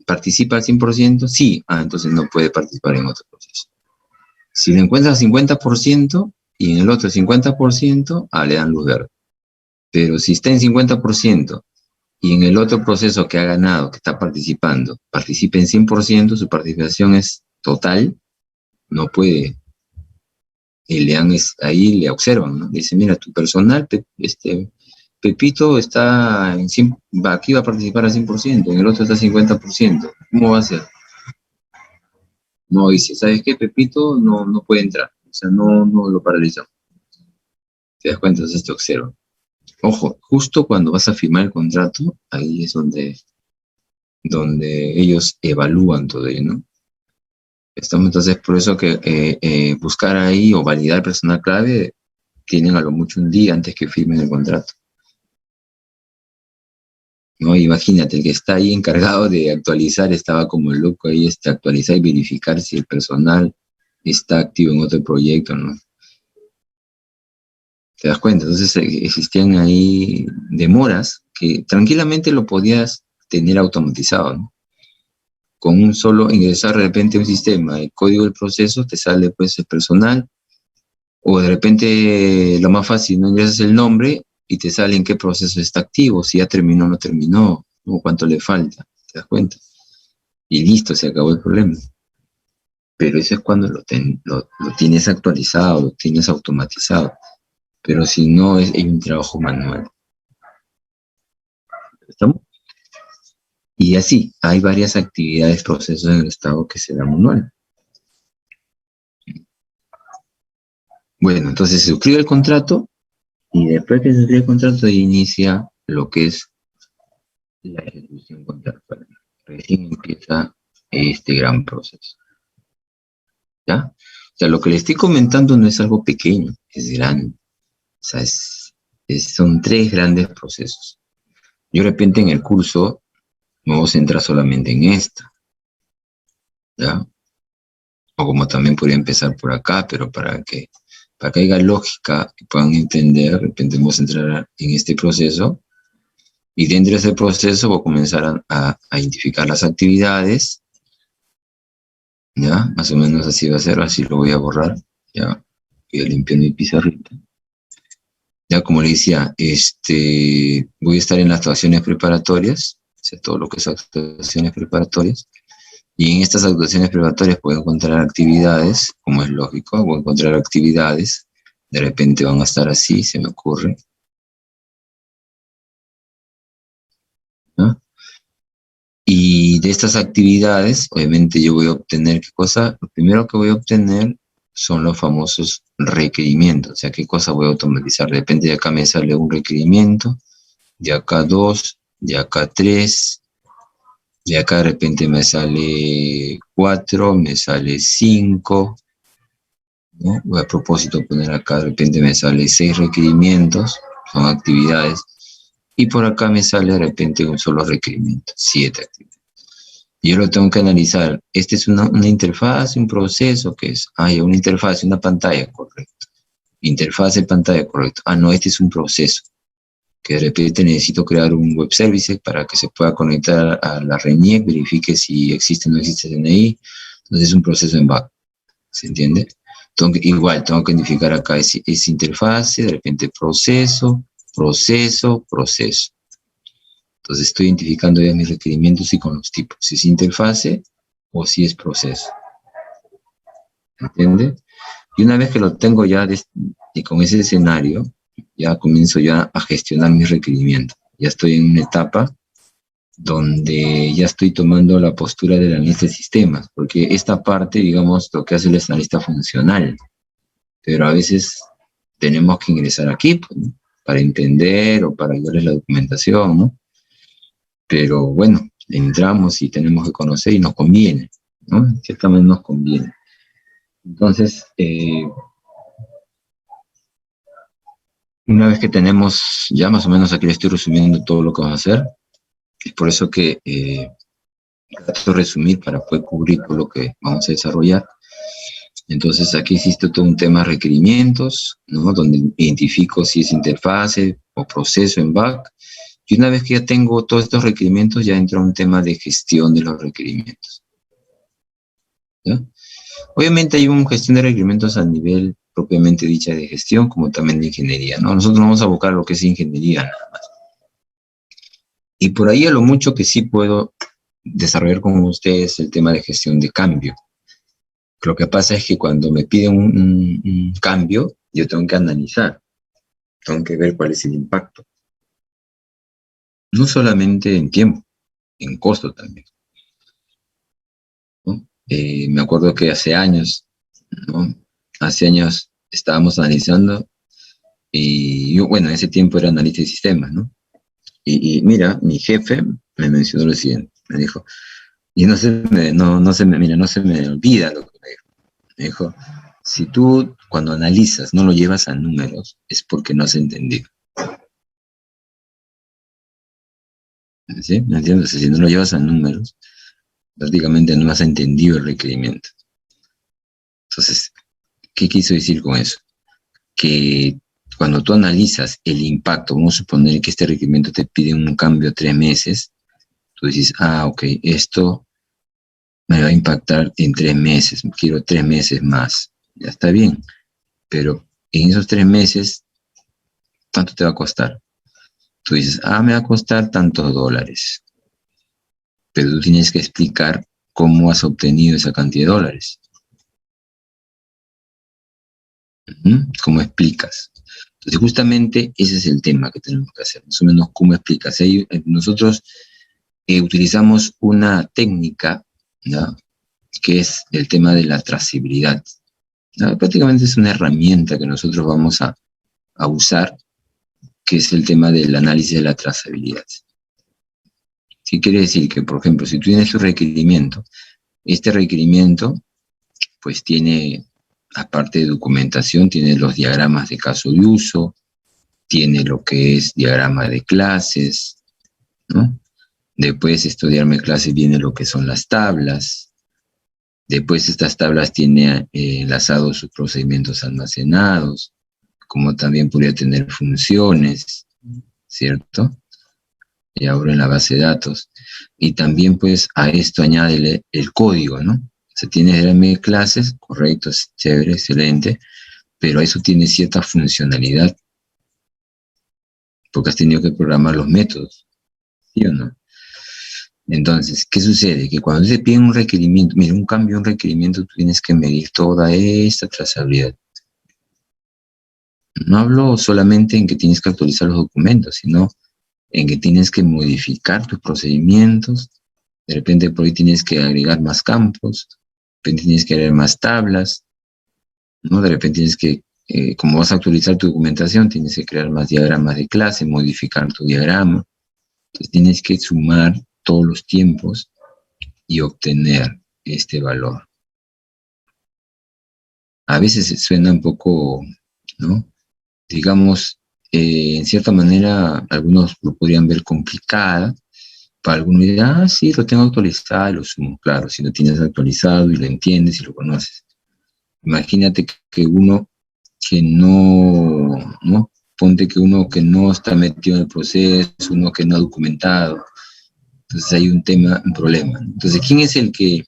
¿participa al 100%? Sí. Entonces no puede participar en otro proceso. Si le encuentra 50% y en el otro 50%, le dan luz verde. Pero si está en 50% y en el otro proceso que ha ganado, que está participando, participa en 100%, su participación es total, no puede. Y ahí le observan, ¿no? Dice, mira, tu personal, Pepito está aquí va a participar al 100%, en el otro está al 50%. ¿Cómo va a ser? No, dice, ¿sabes qué? Pepito no puede entrar. O sea, no lo paralizan. ¿Te das cuenta? Entonces te observan. Ojo, justo cuando vas a firmar el contrato, ahí es donde ellos evalúan todo ello, ¿no? Estamos entonces por eso que buscar ahí o validar personal clave tienen a lo mucho un día antes que firmen el contrato. No, imagínate, el que está ahí encargado de actualizar estaba como el loco ahí, actualizar y verificar si el personal está activo en otro proyecto, ¿no? ¿Te das cuenta? Entonces existían ahí demoras que tranquilamente lo podías tener automatizado, ¿no? Con un solo ingresar de repente un sistema, el código del proceso, te sale pues el personal, o de repente lo más fácil, no ingresas el nombre y te sale en qué proceso está activo, si ya terminó o no terminó, o cuánto le falta, ¿te das cuenta? Y listo, se acabó el problema. Pero eso es cuando lo tienes actualizado, lo tienes automatizado. Pero si no, hay un trabajo manual. ¿Estamos? Y así, hay varias actividades, procesos en el Estado que se dan manual. Bueno, entonces se suscribe el contrato y después que se suscribe el contrato inicia lo que es la ejecución contractual. Recién empieza este gran proceso. ¿Ya? O sea, lo que le estoy comentando no es algo pequeño, es grande. O sea, son 3 grandes procesos. Yo de repente en el curso me voy a centrar solamente en esta, ¿ya? O como también podría empezar por acá, pero para que haya lógica y puedan entender, de repente vamos a entrar en este proceso y dentro de ese proceso voy a comenzar a identificar las actividades, ¿ya? Más o menos así va a ser, así lo voy a borrar, ya, voy a limpiar mi pizarrita. Ya como le decía, voy a estar en las actuaciones preparatorias, o sea, todo lo que son actuaciones preparatorias, y en estas actuaciones preparatorias puedo encontrar actividades, como es lógico, voy a encontrar actividades, de repente van a estar así, se me ocurre, ¿no? Y de estas actividades, obviamente yo voy a obtener, ¿qué cosa? Lo primero que voy a obtener son los famosos requerimientos. O sea, ¿qué cosa voy a automatizar? De repente de acá me sale un requerimiento, de acá dos, de acá tres, de acá de repente me sale 4, me sale 5, ¿no? Voy a propósito poner acá, de repente me sale 6 requerimientos, son actividades, y por acá me sale de repente un solo requerimiento, 7 actividades. Yo lo tengo que analizar. ¿Este es una interfaz, un proceso? ¿Qué es? Ah, ya, una interfaz, una pantalla, correcto. Interfaz de pantalla, correcto. Ah, no, este es un proceso, que de repente necesito crear un web service para que se pueda conectar a la RENIEC, verifique si existe o no existe DNI. Entonces es un proceso en back, ¿se entiende? Igual, tengo que identificar acá esa interfase, de repente proceso, proceso, proceso. Entonces estoy identificando ya mis requerimientos y con los tipos, si es interfase o si es proceso. ¿Entiende? Y una vez que lo tengo ya y con ese escenario, ya comienzo ya a gestionar mis requerimientos. Ya estoy en una etapa donde ya estoy tomando la postura del analista de sistemas, porque esta parte, digamos, lo que hace el analista funcional, pero a veces tenemos que ingresar aquí, pues, ¿no? Para entender o para ayudarles la documentación, ¿no? Pero bueno, entramos y tenemos que conocer y nos conviene, ¿no? Ciertamente nos conviene. Entonces, una vez que tenemos, ya más o menos aquí le estoy resumiendo todo lo que vamos a hacer, es por eso que trato de resumir para poder cubrir todo lo que vamos a desarrollar. Entonces aquí existe todo un tema de requerimientos, ¿no? Donde identifico si es interfase o proceso en back. Y una vez que ya tengo todos estos requerimientos, ya entra un tema de gestión de los requerimientos, ¿ya? Obviamente hay una gestión de requerimientos a nivel propiamente dicha de gestión, como también de ingeniería, ¿no? Nosotros vamos a abocar lo que es ingeniería nada más. Y por ahí a lo mucho que sí puedo desarrollar con ustedes el tema de gestión de cambio. Lo que pasa es que cuando me piden un cambio, yo tengo que analizar, tengo que ver cuál es el impacto. No solamente en tiempo, en costo también, ¿no? Me acuerdo que hace años, ¿no? Hace años estábamos analizando y yo, bueno, en ese tiempo era analista de sistemas, ¿no? Y mira, mi jefe me mencionó lo siguiente, me dijo, y no se me olvida lo que me dijo. Me dijo, si tú cuando analizas no lo llevas a números, es porque no has entendido. ¿Sí? ¿Me entiendes? Si no lo llevas a números, prácticamente no has entendido el requerimiento. Entonces, ¿qué quiso decir con eso? Que cuando tú analizas el impacto, vamos a suponer que este requerimiento te pide un cambio a 3 meses, tú dices, ah, ok, esto me va a impactar en 3 meses, quiero 3 meses más. Ya está bien, pero en esos 3 meses, ¿cuánto te va a costar? Tú dices, ah, me va a costar tantos dólares, pero tú tienes que explicar cómo has obtenido esa cantidad de dólares. ¿Cómo explicas? Entonces, justamente ese es el tema que tenemos que hacer, más o menos cómo explicas. Nosotros utilizamos una técnica, ¿no? Que es el tema de la trazabilidad, ¿no? Prácticamente es una herramienta que nosotros vamos a usar, que es el tema del análisis de la trazabilidad. ¿Qué quiere decir? Que, por ejemplo, si tú tienes un requerimiento, este requerimiento, pues tiene, aparte de documentación, tiene los diagramas de caso de uso, tiene lo que es diagrama de clases, ¿no? Después de estudiarme clases viene lo que son las tablas. Después estas tablas tienen enlazados sus procedimientos almacenados, como también podría tener funciones, ¿cierto? Y ahora en la base de datos. Y también pues a esto añádele el código, ¿no? Se tiene DRM clases, correcto, es chévere, excelente, pero eso tiene cierta funcionalidad, porque has tenido que programar los métodos, ¿sí o no? Entonces, ¿qué sucede? Que cuando te piden un requerimiento, mira, un cambio, un requerimiento, tú tienes que medir toda esta trazabilidad. No hablo solamente en que tienes que actualizar los documentos, sino en que tienes que modificar tus procedimientos De repente por ahí tienes que agregar más campos, de repente tienes que agregar más tablas, ¿no? De repente tienes que, como vas a actualizar tu documentación, tienes que crear más diagramas de clase, modificar tu diagrama. Entonces tienes que sumar todos los tiempos y obtener este valor. A veces suena un poco, ¿no? Digamos, en cierta manera, algunos lo podrían ver complicada. Para algunos dirán, ah, sí, lo tengo actualizado y lo sumo. Claro, si lo tienes actualizado y lo entiendes y lo conoces. Imagínate que uno que no, ¿no? Ponte que uno que no está metido en el proceso, uno que no ha documentado. Entonces hay un tema, un problema. Entonces, ¿quién es el que,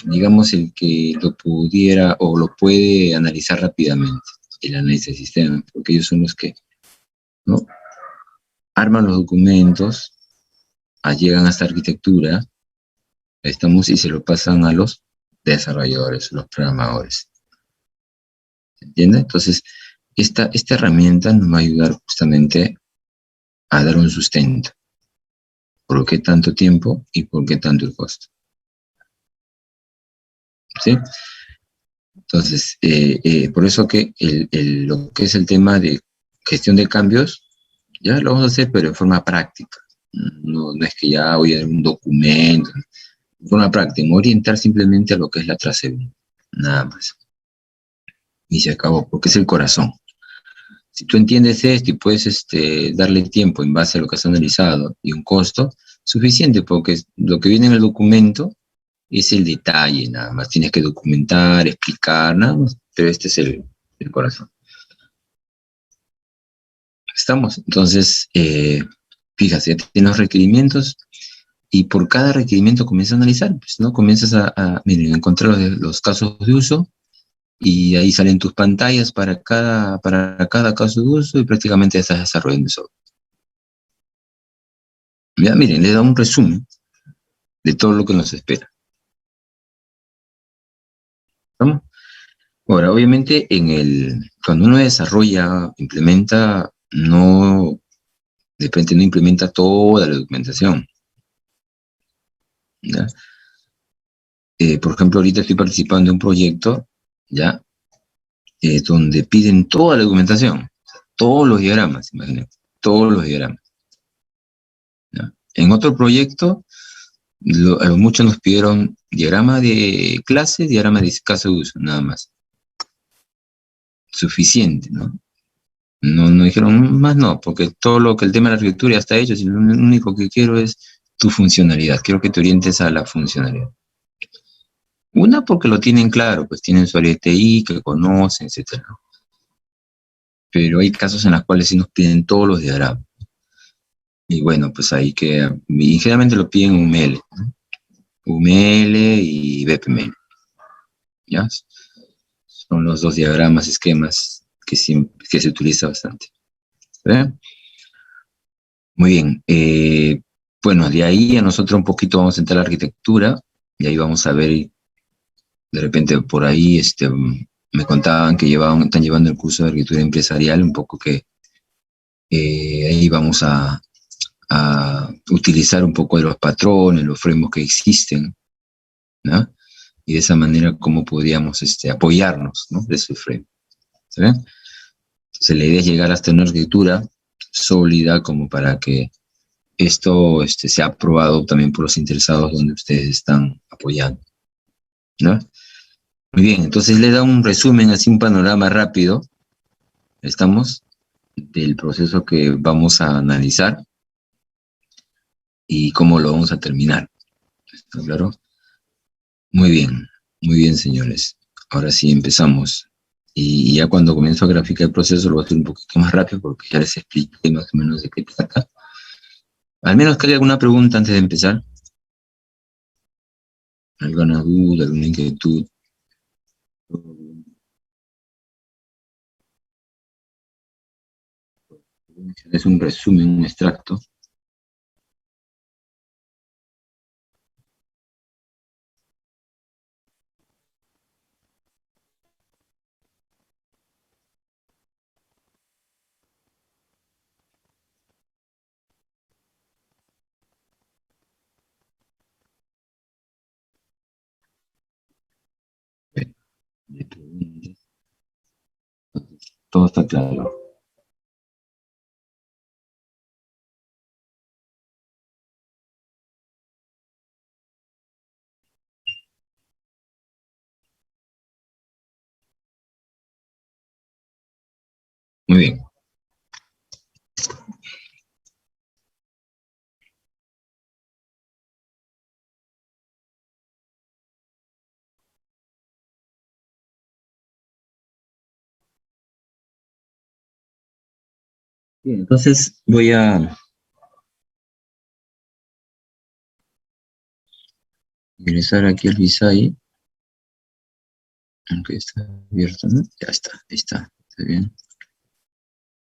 digamos, el que lo pudiera o lo puede analizar rápidamente? El análisis de sistemas, porque ellos son los que, ¿no? Arman los documentos, llegan a esta arquitectura, estamos y se lo pasan a los desarrolladores, los programadores. ¿Entiendes? Entonces, esta herramienta nos va a ayudar justamente a dar un sustento. ¿Por qué tanto tiempo y por qué tanto el costo? ¿Sí? Entonces, por eso que lo que es el tema de gestión de cambios, ya lo vamos a hacer, pero en forma práctica. No es que ya voy a dar un documento, en forma práctica, me voy a orientar simplemente a lo que es la trazabilidad, nada más. Y se acabó, porque es el corazón. Si tú entiendes esto y puedes darle tiempo en base a lo que has analizado y un costo, suficiente, porque lo que viene en el documento es el detalle, nada más. Tienes que documentar, explicar, nada más. Pero este es el corazón. ¿Estamos? Entonces, fíjate, ya tienes los requerimientos y por cada requerimiento comienzas a analizar, pues, ¿no? Comienzas miren, encontrar los casos de uso y ahí salen tus pantallas para cada caso de uso y prácticamente estás desarrollando eso. Ya, miren, le da un resumen de todo lo que nos espera. ¿Estamos? Ahora, obviamente, cuando uno desarrolla, implementa, de repente no implementa toda la documentación. ¿Ya? Por ejemplo, ahorita estoy participando en un proyecto, ¿ya? Donde piden toda la documentación, todos los diagramas, imagínate, todos los diagramas. ¿Ya? En otro proyecto, a lo mucho nos pidieron diagrama de clase, diagrama de caso de uso, nada más. Suficiente, ¿no? No dijeron más no, porque todo lo que el tema de la arquitectura ya está hecho, sino lo único que quiero es tu funcionalidad, quiero que te orientes a la funcionalidad. Una, porque lo tienen claro, pues tienen su área de TI, que conocen, etcétera. Pero hay casos en los cuales sí nos piden todos los diagramas. Y bueno, pues ahí que, y generalmente lo piden UML, ¿no? UML y BPML, ¿ya? Son los dos diagramas, esquemas que se utiliza bastante. ¿Ve? Muy bien. Bueno, de ahí a nosotros un poquito vamos a entrar a la arquitectura y ahí vamos a ver, de repente por ahí me contaban que están llevando el curso de arquitectura empresarial, un poco que ahí vamos a utilizar un poco de los patrones, los frameworks que existen, ¿no? Y de esa manera cómo podríamos apoyarnos, ¿no? De ese frame. ¿Sí? Entonces la idea es llegar hasta una arquitectura sólida como para que esto sea aprobado también por los interesados donde ustedes están apoyando, ¿no? Muy bien, entonces le da un resumen, así un panorama rápido, estamos, del proceso que vamos a analizar y cómo lo vamos a terminar. ¿Está claro? Muy bien, señores. Ahora sí empezamos. Y ya cuando comienzo a graficar el proceso lo voy a hacer un poquito más rápido porque ya les expliqué más o menos de qué trata. Al menos que haya alguna pregunta antes de empezar. ¿Alguna duda, alguna inquietud? Es un resumen, un extracto. Todo está claro. Muy bien. Bien, entonces voy a ingresar aquí al Visay, aunque está abierto, ¿no? Ya está, ahí está bien.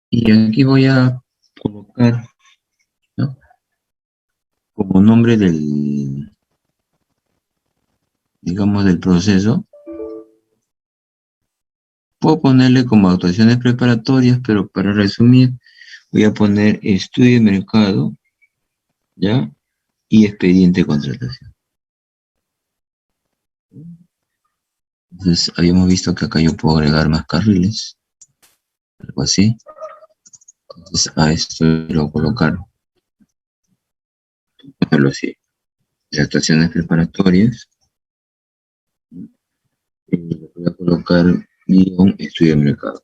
Y aquí voy a colocar, ¿no? Como nombre del, digamos, del proceso. Puedo ponerle como actuaciones preparatorias, pero para resumir, voy a poner estudio de mercado, ¿ya? Y expediente de contratación. Entonces, habíamos visto que acá yo puedo agregar más carriles, algo así. Entonces, a esto lo voy a colocar, ponerlo así, de actuaciones preparatorias. Y le voy a colocar guión estudio de mercado.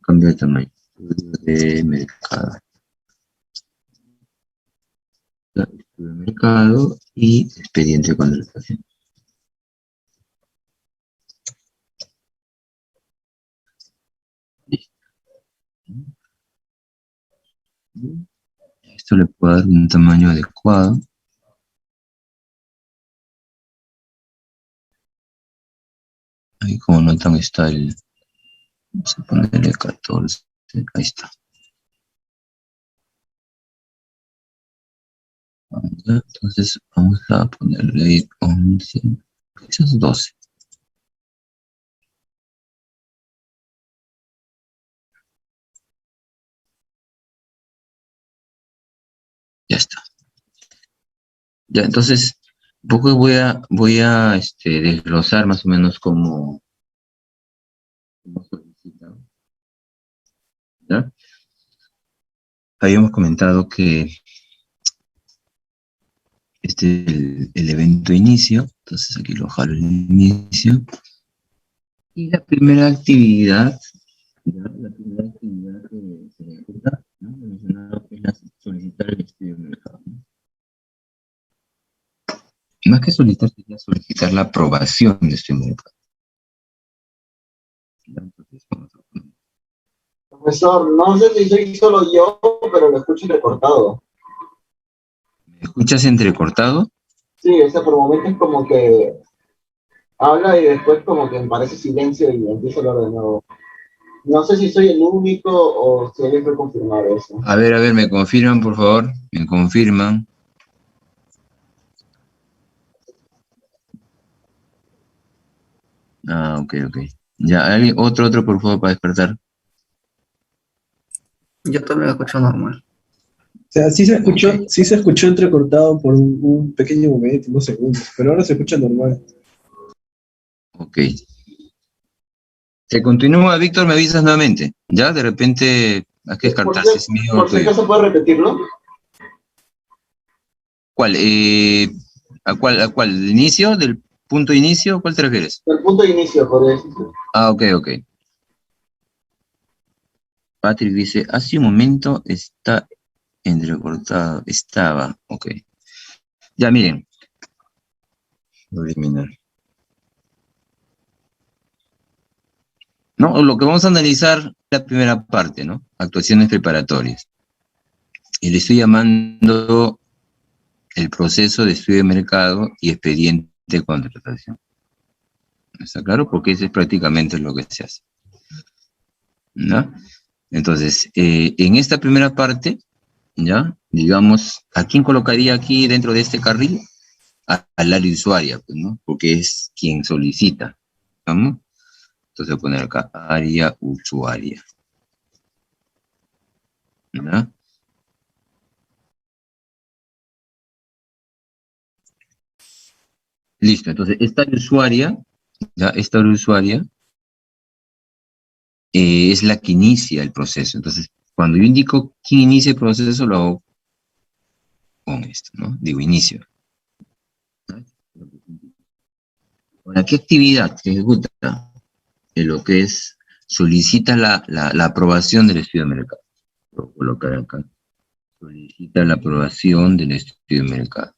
Cambio de tamaño. Estudio de mercado. Estudio de mercado y expediente de contratación. Listo. Esto le puedo dar un tamaño adecuado. Ahí como notan está el, vamos a ponerle 14, ahí está. Entonces vamos a ponerle 11, quizás 12. Ya está. Ya, entonces, un poco voy a desglosar más o menos cómo solicita, ¿ya? Habíamos comentado que este es el evento inicio, entonces aquí lo jalo el inicio. Y la primera actividad, ¿ya? La primera actividad que se ejecuta, ¿no? Mencionado que es la solicitar el estudio de mercado, ¿no? Más que solicitar, sería solicitar la aprobación de estudio de mercado. ¿Ya? Entonces, vamos a poner. Profesor, no sé si soy solo yo, pero lo escucho recortado. ¿Me escuchas entrecortado? Sí, o sea, por momentos como que habla y después como que parece silencio y empieza a hablar de nuevo. No sé si soy el único o si alguien puede confirmar eso. A ver, me confirman, por favor. Me confirman. Ah, ok, ok. Ya, ¿alguien? Otro, por favor, para despertar. Yo también lo escucho normal. O sea, Ok, sí se escuchó entrecortado por un pequeño momento, unos segundos, pero ahora se escucha normal. ok. Se continúa, Víctor, me avisas nuevamente. Ya, de repente, hay que Por descartar si, si es mío o por si tuyo. acaso puede repetirlo. ¿Cuál? ¿A cuál? ¿El inicio? ¿Del punto de inicio? ¿Cuál te refieres? El punto de inicio, por eso. Ah, ok, ok. Patrick dice, hace un momento está entrecortado. Estaba, ok. Ya, miren. Voy a eliminar. No, lo que vamos a analizar es la primera parte, ¿no? Actuaciones preparatorias. Y le estoy llamando el proceso de estudio de mercado y expediente de contratación. ¿Está claro? Porque eso es prácticamente lo que se hace, ¿no? Entonces, en esta primera parte, ¿ya? Digamos, ¿a quién colocaría aquí dentro de este carril? Al área usuaria, pues, ¿no? Porque es quien solicita, ¿no? Entonces voy a poner acá, área usuaria, ¿no? Listo, entonces esta usuaria, ya, esta usuaria es la que inicia el proceso. Entonces, cuando yo indico quién inicia el proceso, lo hago con esto, ¿no? Digo inicio. Ahora, ¿qué actividad se ejecuta? Lo que es, solicita la aprobación del estudio de mercado. Lo voy a colocar acá. Solicita la aprobación del estudio de mercado.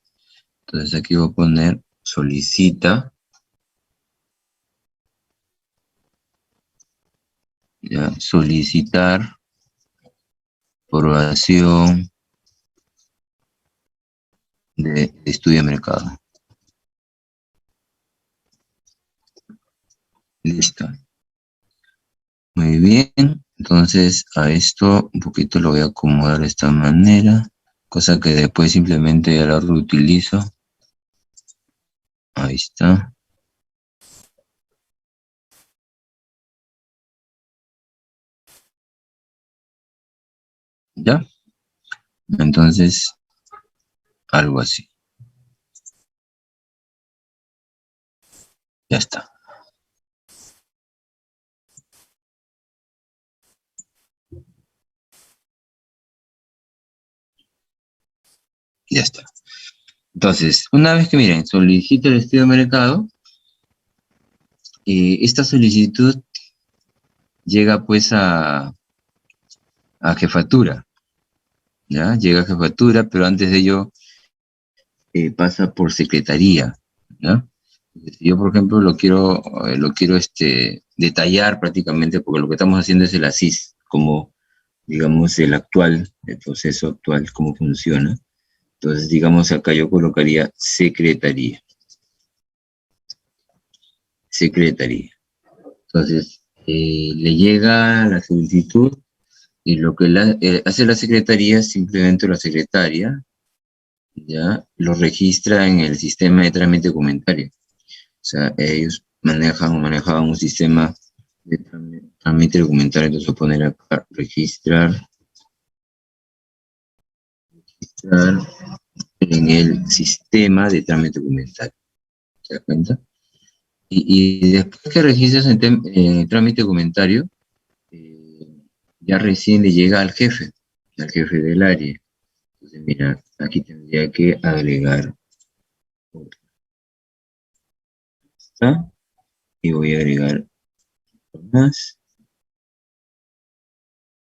Entonces aquí voy a poner solicita, ya, solicitar aprobación de estudio de mercado. Listo. Muy bien. Entonces a esto un poquito lo voy a acomodar de esta manera, cosa que después simplemente ya lo reutilizo. Ahí está. ¿Ya? Entonces, algo así. Ya está. Ya está. Entonces, una vez que miren, solicito el estudio de mercado, esta solicitud llega pues a jefatura, ¿ya? Llega a jefatura, pero antes de ello pasa por secretaría, ¿ya? Si yo, por ejemplo, lo quiero detallar prácticamente, porque lo que estamos haciendo es el ASIS, como, digamos, el proceso actual, cómo funciona. Entonces, digamos, acá yo colocaría secretaría. Secretaría. Entonces, le llega la solicitud y lo que hace la secretaría, simplemente la secretaria, ya lo registra en el sistema de trámite documentario. O sea, ellos manejaban un sistema de trámite documentario. Entonces voy a poner acá registrar en el sistema de trámite documentario. ¿Se da cuenta? Y después que registras en trámite documentario, eh, ya recién le llega al jefe del área. Entonces, mira, aquí tendría que agregar otra. ¿Está? Y voy a agregar más.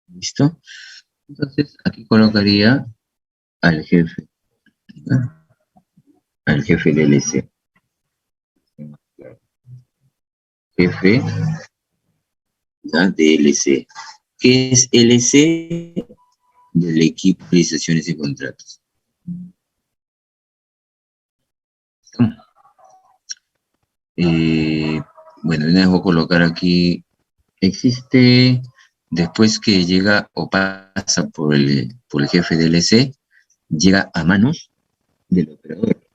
¿Listo? Entonces, aquí colocaría al jefe, ¿no? Al jefe del LC. Jefe, ¿ya? De LC. ¿Qué es LC? Del equipo de licitaciones y contratos. Eh, bueno, una vez voy a colocar aquí, existe, después que llega o pasa por el jefe del LC, llega a manos del operador.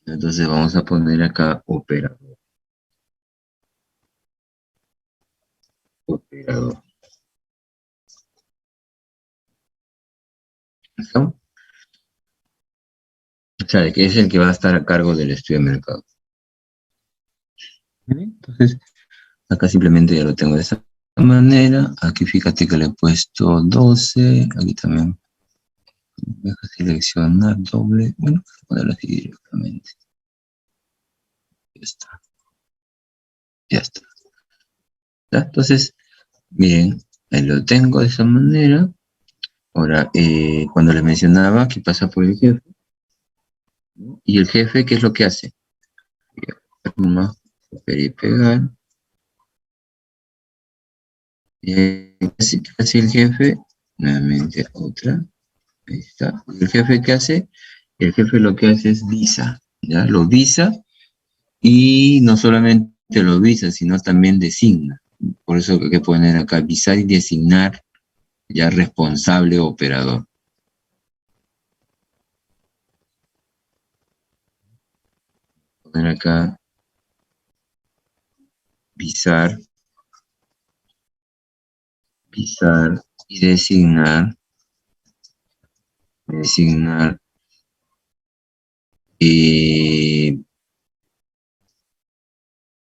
Entonces vamos a poner acá operador. Operador. ¿Listo? O sea, que es el que va a estar a cargo del estudio de mercado. Entonces, acá simplemente ya lo tengo de esta manera. Aquí fíjate que le he puesto 12. Aquí también. Deja seleccionar doble. Bueno, voy a ponerlo así directamente. Ya está. Ya está. ¿Ya? Entonces, miren, ahí lo tengo de esa manera. Ahora, cuando les mencionaba que pasa por el jefe, ¿no? Y el jefe, ¿qué es lo que hace? Nomás copiar y pegar. ¿Qué hace el jefe? Nuevamente otra. Ahí está. ¿Y el jefe qué hace? El jefe lo que hace es visa, ¿ya? Lo visa y no solamente lo visa, sino también designa. Por eso hay que poner acá visar y designar ya responsable operador. Poner acá visar y designar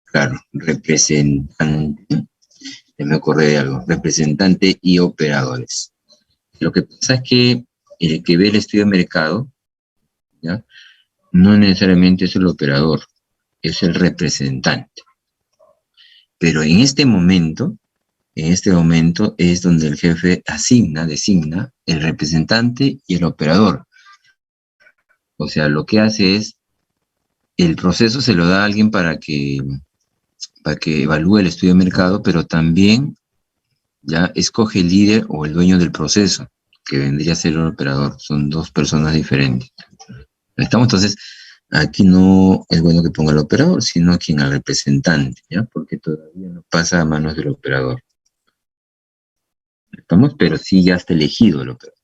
Claro, representante, ya me acordé de algo, representante y operadores. Lo que pasa es que el que ve el estudio de mercado, ¿ya? No necesariamente es el operador, es el representante. Pero en este momento es donde el jefe designa el representante y el operador. O sea, lo que hace es, el proceso se lo da a alguien para que evalúe el estudio de mercado, pero también ya escoge el líder o el dueño del proceso, que vendría a ser el operador. Son dos personas diferentes. Estamos entonces, aquí no es bueno que ponga el operador, sino a quien al representante, ¿ya? Porque todavía no pasa a manos del operador. ¿Estamos? Pero sí ya está elegido el operador.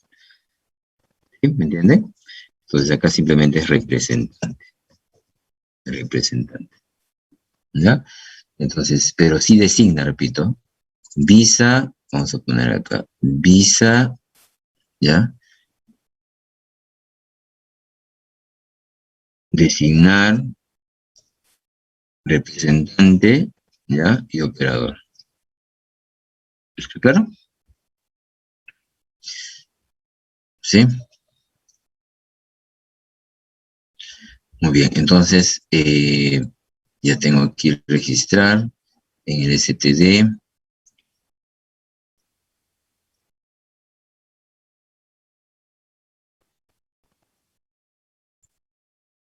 ¿Sí? ¿Me entienden? Entonces acá simplemente es representante. Representante. ¿Ya? Entonces, pero sí designa, repito, visa, vamos a poner acá, visa, ¿ya? Designar representante, ¿ya? Y operador. ¿Está claro? ¿Sí? Muy bien, entonces ya tengo aquí registrar en el STD.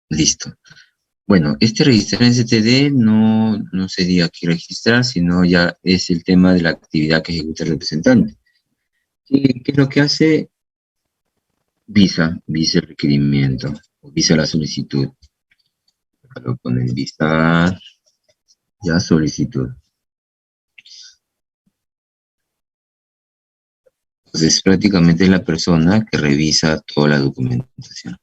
Listo. Bueno, este registrar en STD no sería aquí registrar, sino ya es el tema de la actividad que ejecuta el representante. ¿Qué es lo que hace? Visa el requerimiento, o visa la solicitud. Lo ponen visa, ya solicitud. Entonces prácticamente es la persona que revisa toda la documentación.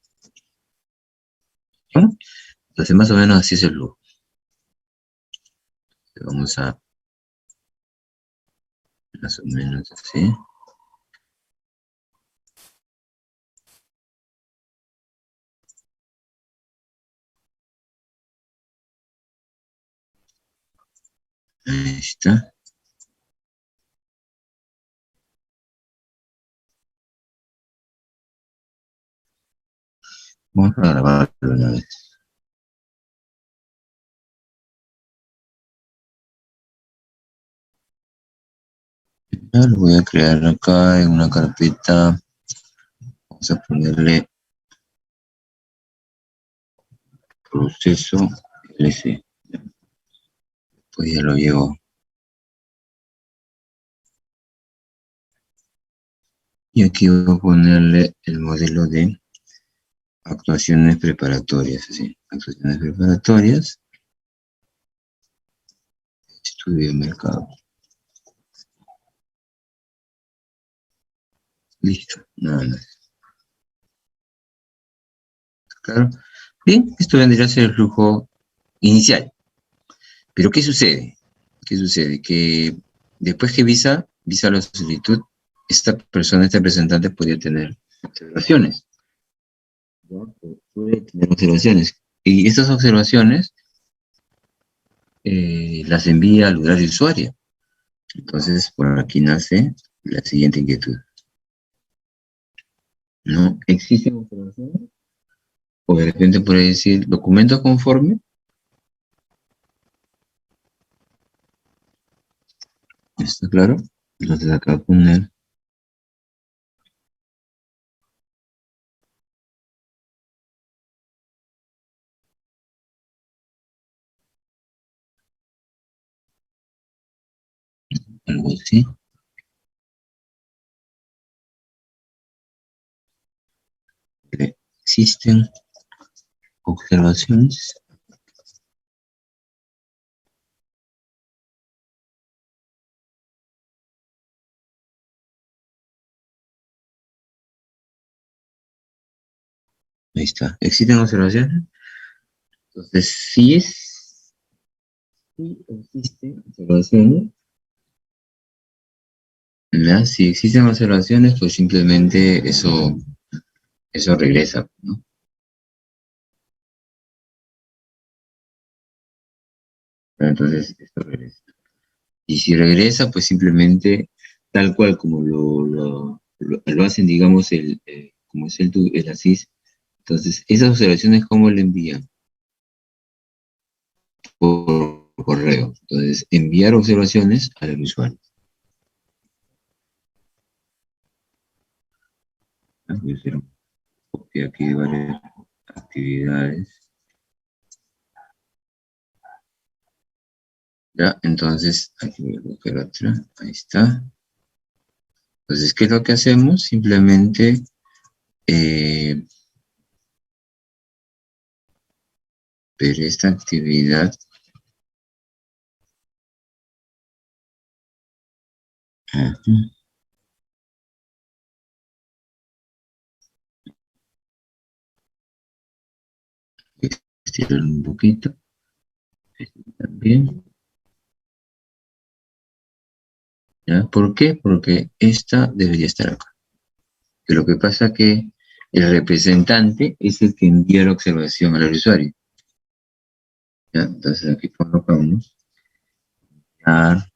¿No? Entonces más o menos así es el flujo. Vamos a más o menos así. Ahí está. Vamos a grabarlo una vez. Ya lo voy a crear acá en una carpeta. Vamos a ponerle proceso LC. Pues ya lo llevo. Y aquí voy a ponerle el modelo de actuaciones preparatorias. Así. Actuaciones preparatorias. Estudio de mercado. Listo, nada más. Claro. Bien, esto vendría a ser el flujo inicial. Pero ¿qué sucede? ¿Qué sucede? Que después que visa la solicitud, esta persona, este representante podría tener observaciones. ¿No? Puede tener observaciones. Y estas observaciones las envía al usuario de usuario. Entonces, por aquí nace la siguiente inquietud. ¿No existen observaciones? O de repente puede decir documento conforme. ¿Está claro? Entonces acá poner algo así. Existen observaciones. Ahí está. ¿Existen observaciones? Entonces, si existen observaciones, ¿verdad? Si existen observaciones, pues simplemente eso regresa, ¿no? Entonces, esto regresa. Y si regresa, pues simplemente, tal cual como lo hacen, digamos, como es el ASIS, entonces, esas observaciones, ¿cómo le envían? Por correo. Entonces, enviar observaciones al usuario. Voy a hacer un copia aquí de varias actividades. Ya, entonces, aquí voy a buscar otra. Ahí está. Entonces, ¿qué es lo que hacemos? Simplemente ver esta actividad. Ajá. Estirar un poquito. También. ¿Ya? ¿Por qué? Porque esta debería estar acá. Que lo que pasa es que el representante es el que envía la observación al usuario. ¿Ya? Entonces aquí colocamos dar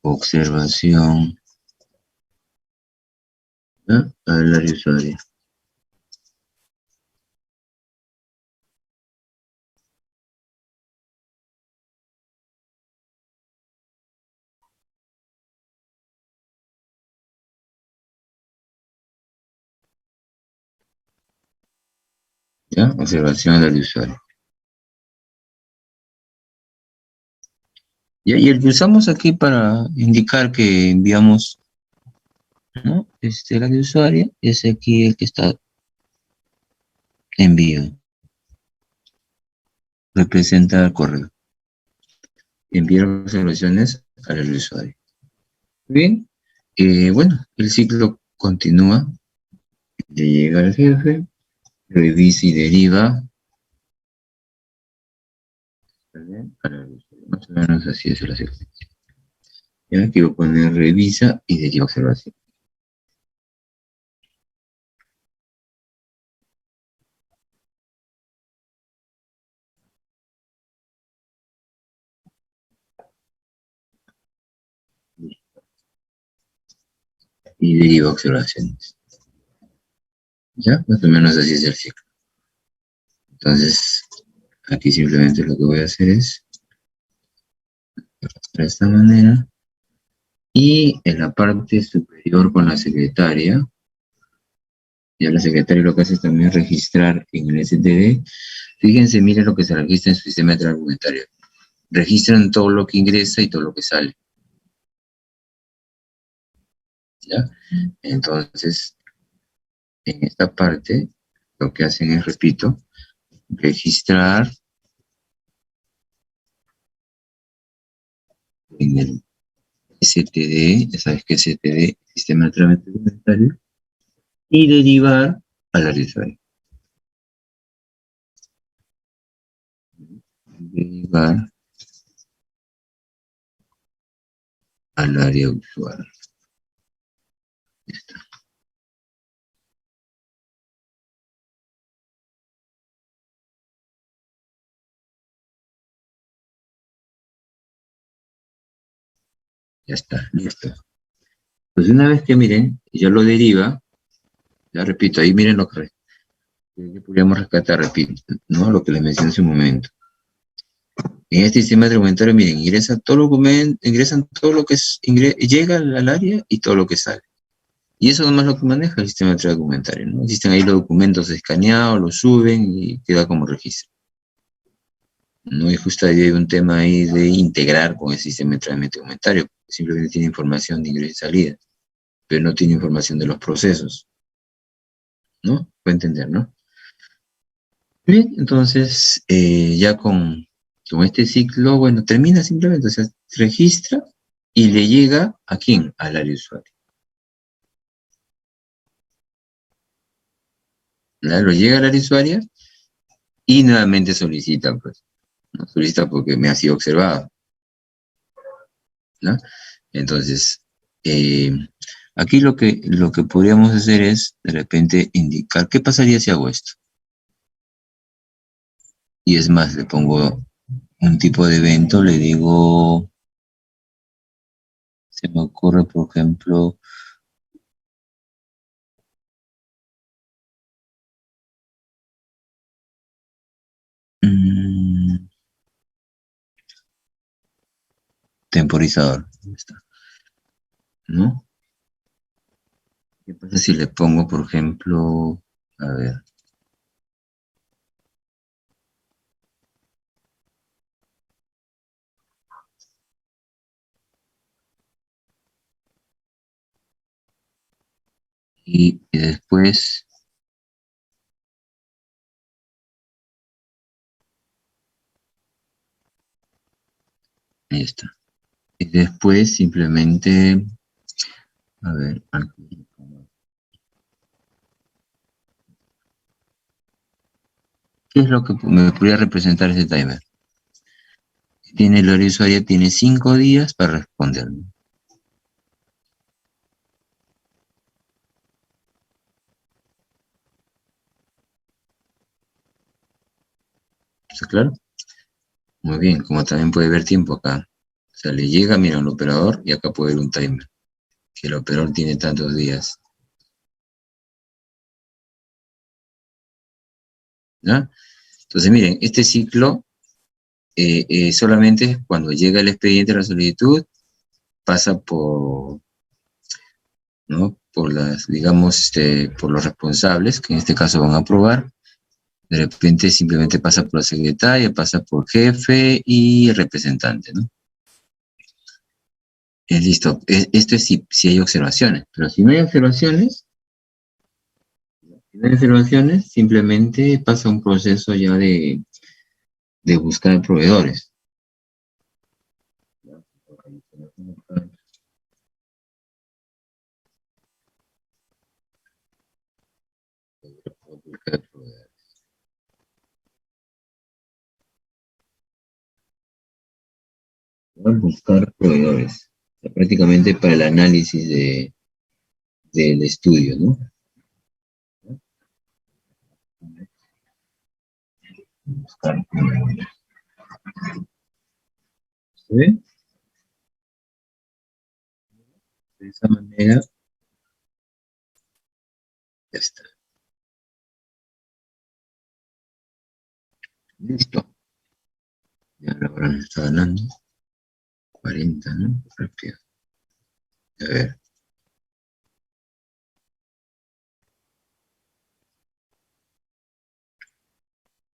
observación, ¿ya? Al área usuaria. ¿Ya? Observación al usuario. ¿Ya? Y el que usamos aquí para indicar que enviamos, ¿no? El área usuaria es aquí el que está envío. Representa el correo. Enviar observaciones al usuario. Bien. Bueno, el ciclo continúa. Le llega al jefe, revisa y deriva. Más o menos así es la secuencia. Ya aquí voy a poner revisa y deriva observación. Y deriva observaciones. Ya, más o menos así es el ciclo. Entonces, aquí simplemente lo que voy a hacer es de esta manera. Y en la parte superior con la secretaria, ya la secretaria lo que hace es también registrar en el STD. Fíjense, miren lo que se registra en su sistema de trabajo documentario. Registran todo lo que ingresa y todo lo que sale. ¿Ya? Entonces, en esta parte, lo que hacen es, repito, registrar en el STD, ya sabes que es STD, Sistema de Trámite Documentario, y derivar al área usuario. Derivar al área usuario. Ya está. Ya está, listo. Pues una vez que miren, ya lo deriva, ya repito, ahí miren lo que podríamos rescatar, repito, ¿no? Lo que les mencioné hace un momento. En este sistema documentario, miren, ingresan todo lo que llega al área y todo lo que sale. Y eso nomás lo que maneja el sistema de documentario, ¿no? Existen ahí los documentos escaneados, los suben y queda como registro. ¿No? Y justo ahí hay un tema ahí de integrar con el sistema de trámite documentario. Simplemente tiene información de ingreso y salida, pero no tiene información de los procesos. ¿No? Puede entender, ¿no? Bien, entonces ya con este ciclo, bueno, termina simplemente, o sea, registra y le llega ¿a quién? Al área usuario. ¿No? Lo llega al área usuaria y nuevamente solicita, pues, ¿no? Solicita porque me ha sido observado, ¿no? Entonces, aquí lo que podríamos hacer es, de repente, indicar, ¿qué pasaría si hago esto? Y es más, le pongo un tipo de evento, le digo, se me ocurre, por ejemplo, mm, temporizador. Ahí está, ¿no? ¿Qué pasa si le pongo, por ejemplo, a ver, y después, ahí está. Y después simplemente, a ver, aquí, ¿qué es lo que me podría representar ese timer? Tiene el usuario tiene 5 días para responderme. ¿Está claro? Muy bien, como también puede ver tiempo acá. O sea, le llega, mira, al operador y acá puede ver un timer. Que el operador tiene tantos días. ¿Ya? Entonces, miren, este ciclo solamente es cuando llega el expediente de la solicitud, pasa por, ¿no? Por las, digamos, por los responsables, que en este caso van a aprobar. De repente simplemente pasa por la secretaria, pasa por jefe y representante, ¿no? Listo. Esto es si hay observaciones. Pero si no hay observaciones, simplemente pasa un proceso ya de buscar proveedores. Buscar proveedores. O sea, prácticamente para el análisis del estudio, ¿no? Buscar proveedores. ¿Se ve? De esa manera, ya está. Listo. Ya la hora me está ganando. 40, ¿no? Rápido. A ver.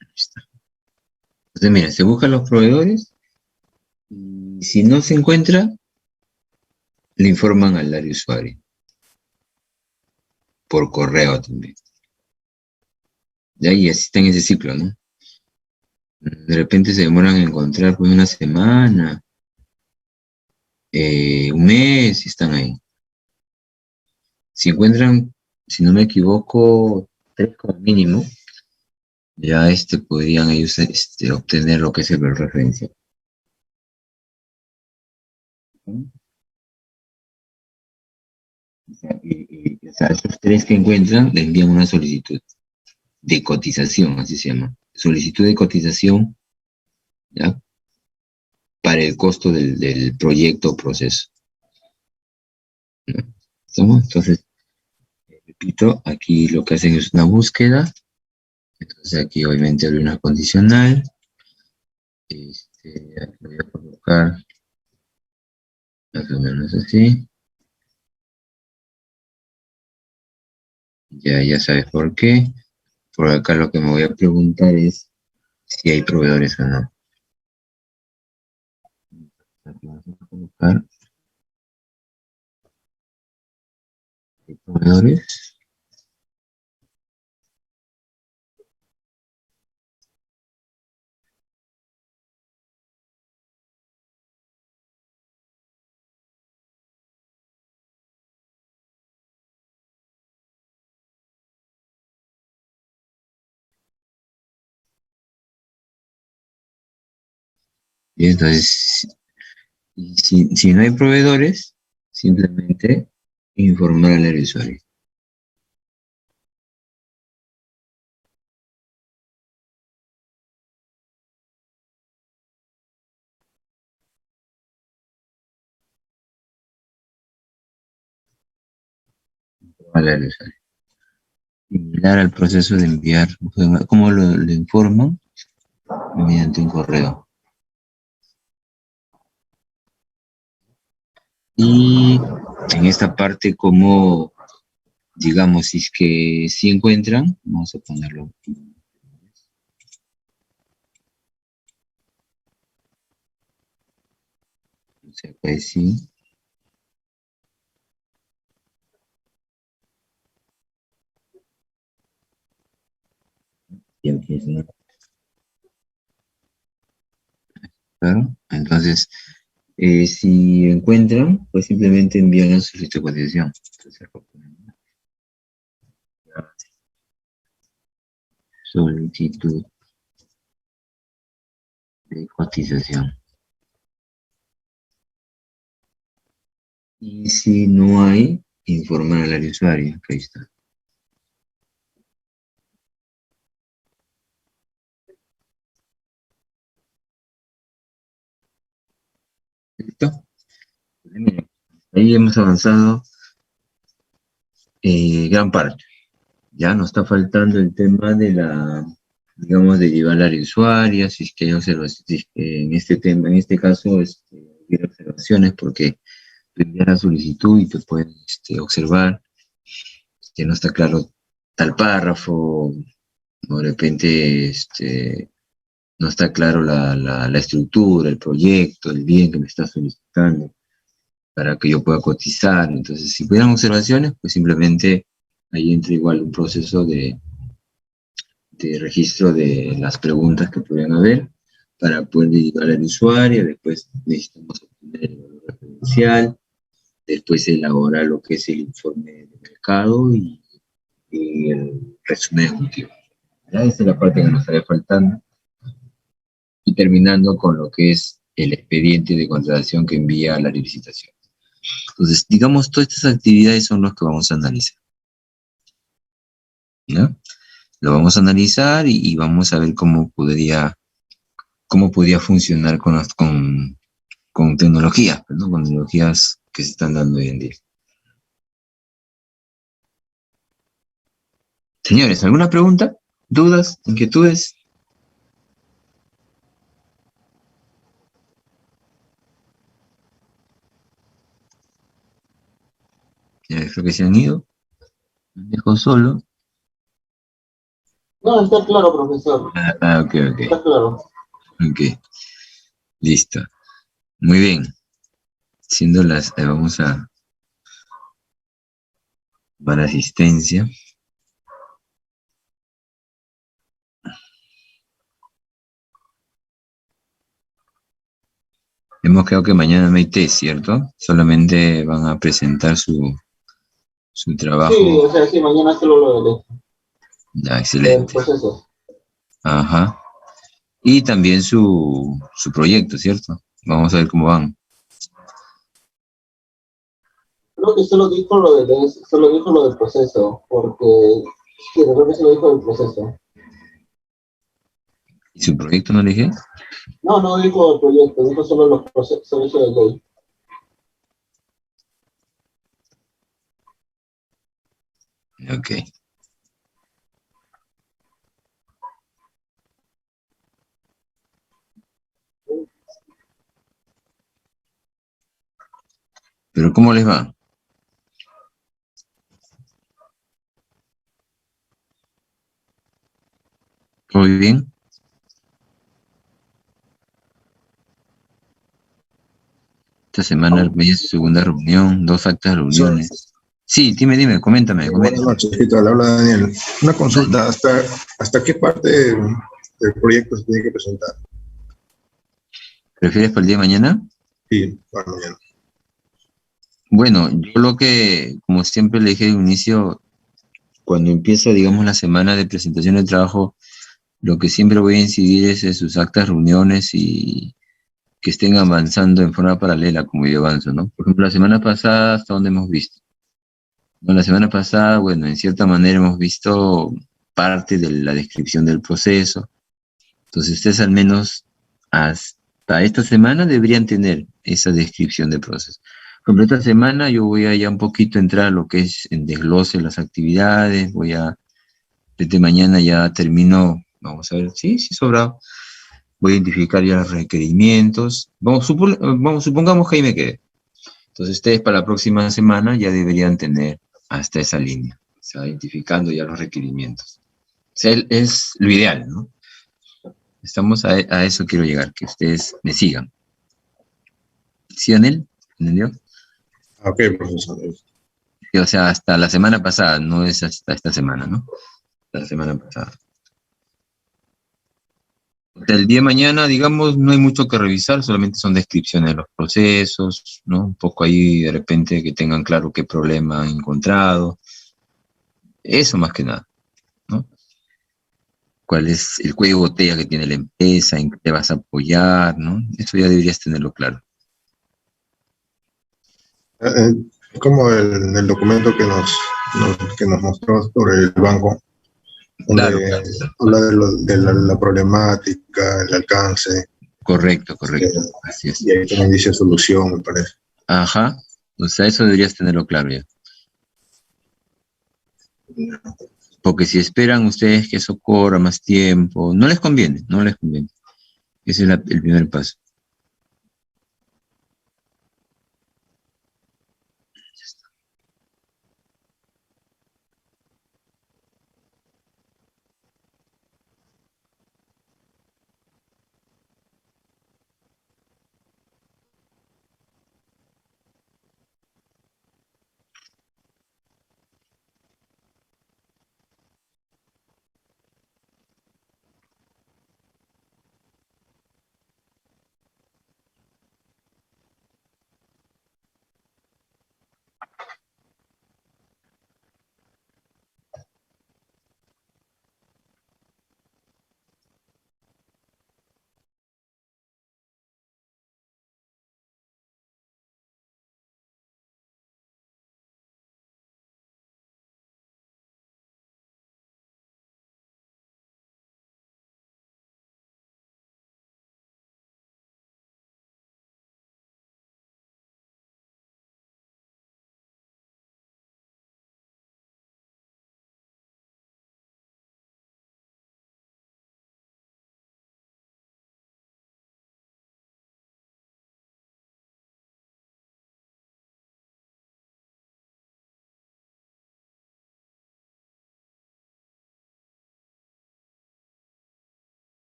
Ahí está. Entonces, mira, se buscan los proveedores y si no se encuentra, le informan al área usuario. Por correo también. Ya, y así está en ese ciclo, ¿no? De repente se demoran en encontrar pues una semana, un mes, y están ahí. Si encuentran, si no me equivoco, 3 como mínimo, ya podrían ellos obtener lo que es el referencia. O sea, esos 3 que encuentran le envían una solicitud de cotización, así se llama. Solicitud de cotización, ¿ya? Para el costo del proyecto o proceso, ¿no? ¿Estamos? Entonces, repito, aquí lo que hacen es una búsqueda. Entonces aquí obviamente abre una condicional. Aquí voy a colocar más o menos así. Ya sabes por qué. Por acá lo que me voy a preguntar es si hay proveedores o no. Aquí vamos a colocar ¿hay proveedores? Y entonces, si no hay proveedores, simplemente informar al área usuario. Vale, similar al proceso de enviar. ¿Cómo lo informan? Mediante un correo. Y en esta parte, como, digamos, si es que si encuentran, vamos a ponerlo. O sea, pues sí. Y empiezan. Claro. Entonces, si encuentran, pues simplemente envían la solicitud de cotización. Entonces, solicitud de cotización. Y si no hay, informar al área usuario. Ahí está. ¿Listo? Miren, ahí hemos avanzado gran parte. Ya nos está faltando el tema de la, digamos, de llevar al área usuaria, si es que hay observaciones, si es que en este tema, en este caso, hay observaciones porque tú envías la solicitud y te pueden observar que no está claro tal párrafo, o de repente no está claro la estructura, el proyecto, el bien que me está solicitando para que yo pueda cotizar. Entonces, si pudieran observaciones, pues simplemente ahí entra igual un proceso de registro de las preguntas que podrían haber para poder dedicar al usuario. Después necesitamos obtener el valor referencial, después elaborar lo que es el informe de mercado y el resumen ejecutivo. Ya esa es la parte que nos estaría faltando. Y terminando con lo que es el expediente de contratación que envía a la licitación. Entonces, digamos, todas estas actividades son las que vamos a analizar. ¿Ya? Lo vamos a analizar y vamos a ver cómo podría funcionar con tecnologías, ¿no? Con tecnologías que se están dando hoy en día. Señores, ¿alguna pregunta? ¿Dudas? ¿Inquietudes? Ya creo que se han ido. Me dejo solo. No, está claro, profesor. Ok. Está claro. Ok, listo. Muy bien. Siendo vamos a dar asistencia. Hemos quedado que mañana no hay test, ¿cierto? Solamente van a presentar su trabajo. Sí, o sea, sí, mañana solo Ya, del excelente. proceso. Ajá. Y también su proyecto, ¿cierto? Vamos a ver cómo van. Creo que solo dijo lo del proceso, porque sí, creo que solo dijo del proceso. ¿Y su proyecto no le dije? No dijo el proyecto, dijo solo los procesos, solo eso de ley. Ok. ¿Pero cómo les va? ¿Muy bien? Esta semana es su segunda reunión, 2 actas de reuniones. Sí, dime, coméntame. Buenas noches, ¿qué tal? Habla Daniel. Una consulta, ¿hasta qué parte del proyecto se tiene que presentar? ¿Prefieres para el día de mañana? Sí, para mañana. Bueno, yo lo que, como siempre le dije al inicio, cuando empieza, digamos, la semana de presentación de trabajo, lo que siempre voy a incidir es en sus actas, reuniones y que estén avanzando en forma paralela como yo avanzo, ¿no? Por ejemplo, la semana pasada, ¿hasta dónde hemos visto? Bueno, la semana pasada, bueno, en cierta manera hemos visto parte de la descripción del proceso. Entonces, ustedes al menos hasta esta semana deberían tener esa descripción del proceso. Completa semana yo voy a ya un poquito entrar a lo que es en desglose de las actividades, desde mañana ya termino, vamos a ver, sí, sobrado. Voy a identificar ya los requerimientos. Supongamos que ahí me quede. Entonces ustedes para la próxima semana ya deberían tener hasta esa línea, o sea, identificando ya los requerimientos. O sea, es lo ideal, ¿no? Estamos a eso quiero llegar, que ustedes me sigan. ¿Sí, Anel? ¿Entendió? Ok, profesor. Sí, o sea, hasta la semana pasada, no es hasta esta semana, ¿no? Hasta la semana pasada. Hasta el día de mañana, digamos, no hay mucho que revisar, solamente son descripciones de los procesos, ¿no? Un poco ahí, de repente, que tengan claro qué problema han encontrado. Eso más que nada, ¿no? Cuál es el cuello de botella que tiene la empresa, en qué te vas a apoyar, ¿no? Eso ya deberías tenerlo claro. Como el documento que nos mostró sobre el banco, Claro, donde claro. habla de la problemática, el alcance, Correcto, eh, así es. y ahí también dice solución, me parece. Ajá, o sea, eso deberías tenerlo claro ya. Porque si esperan ustedes que eso corra más tiempo, no les conviene, no les conviene. Ese es el primer paso.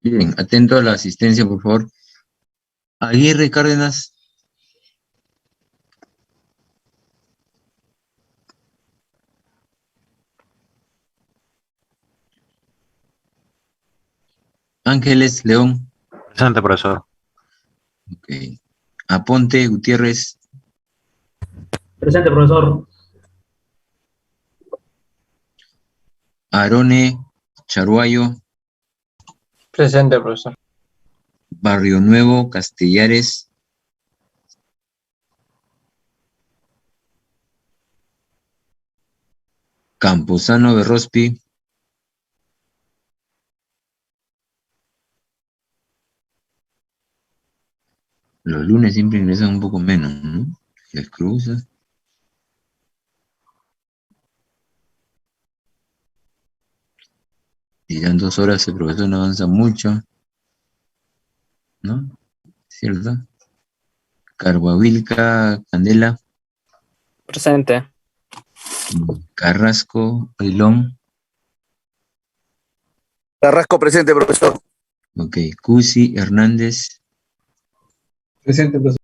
Bien, atento a la asistencia, por favor. Aguirre Cárdenas. Ángeles León. Presente, profesor. Ok. Aponte Gutiérrez. Presente, profesor. Arone Charuayo. Presente, profesor. Barrio Nuevo Castellares. Camposano Berrospi. Los lunes siempre ingresan un poco menos, ¿no? Les cruza. Y dan 2 horas el profesor no avanza mucho, ¿no? ¿Cierto? Carguavilca Candela. Presente. Carrasco Ailón. Carrasco presente, profesor. Ok. Cusi Hernández. Presente, profesor.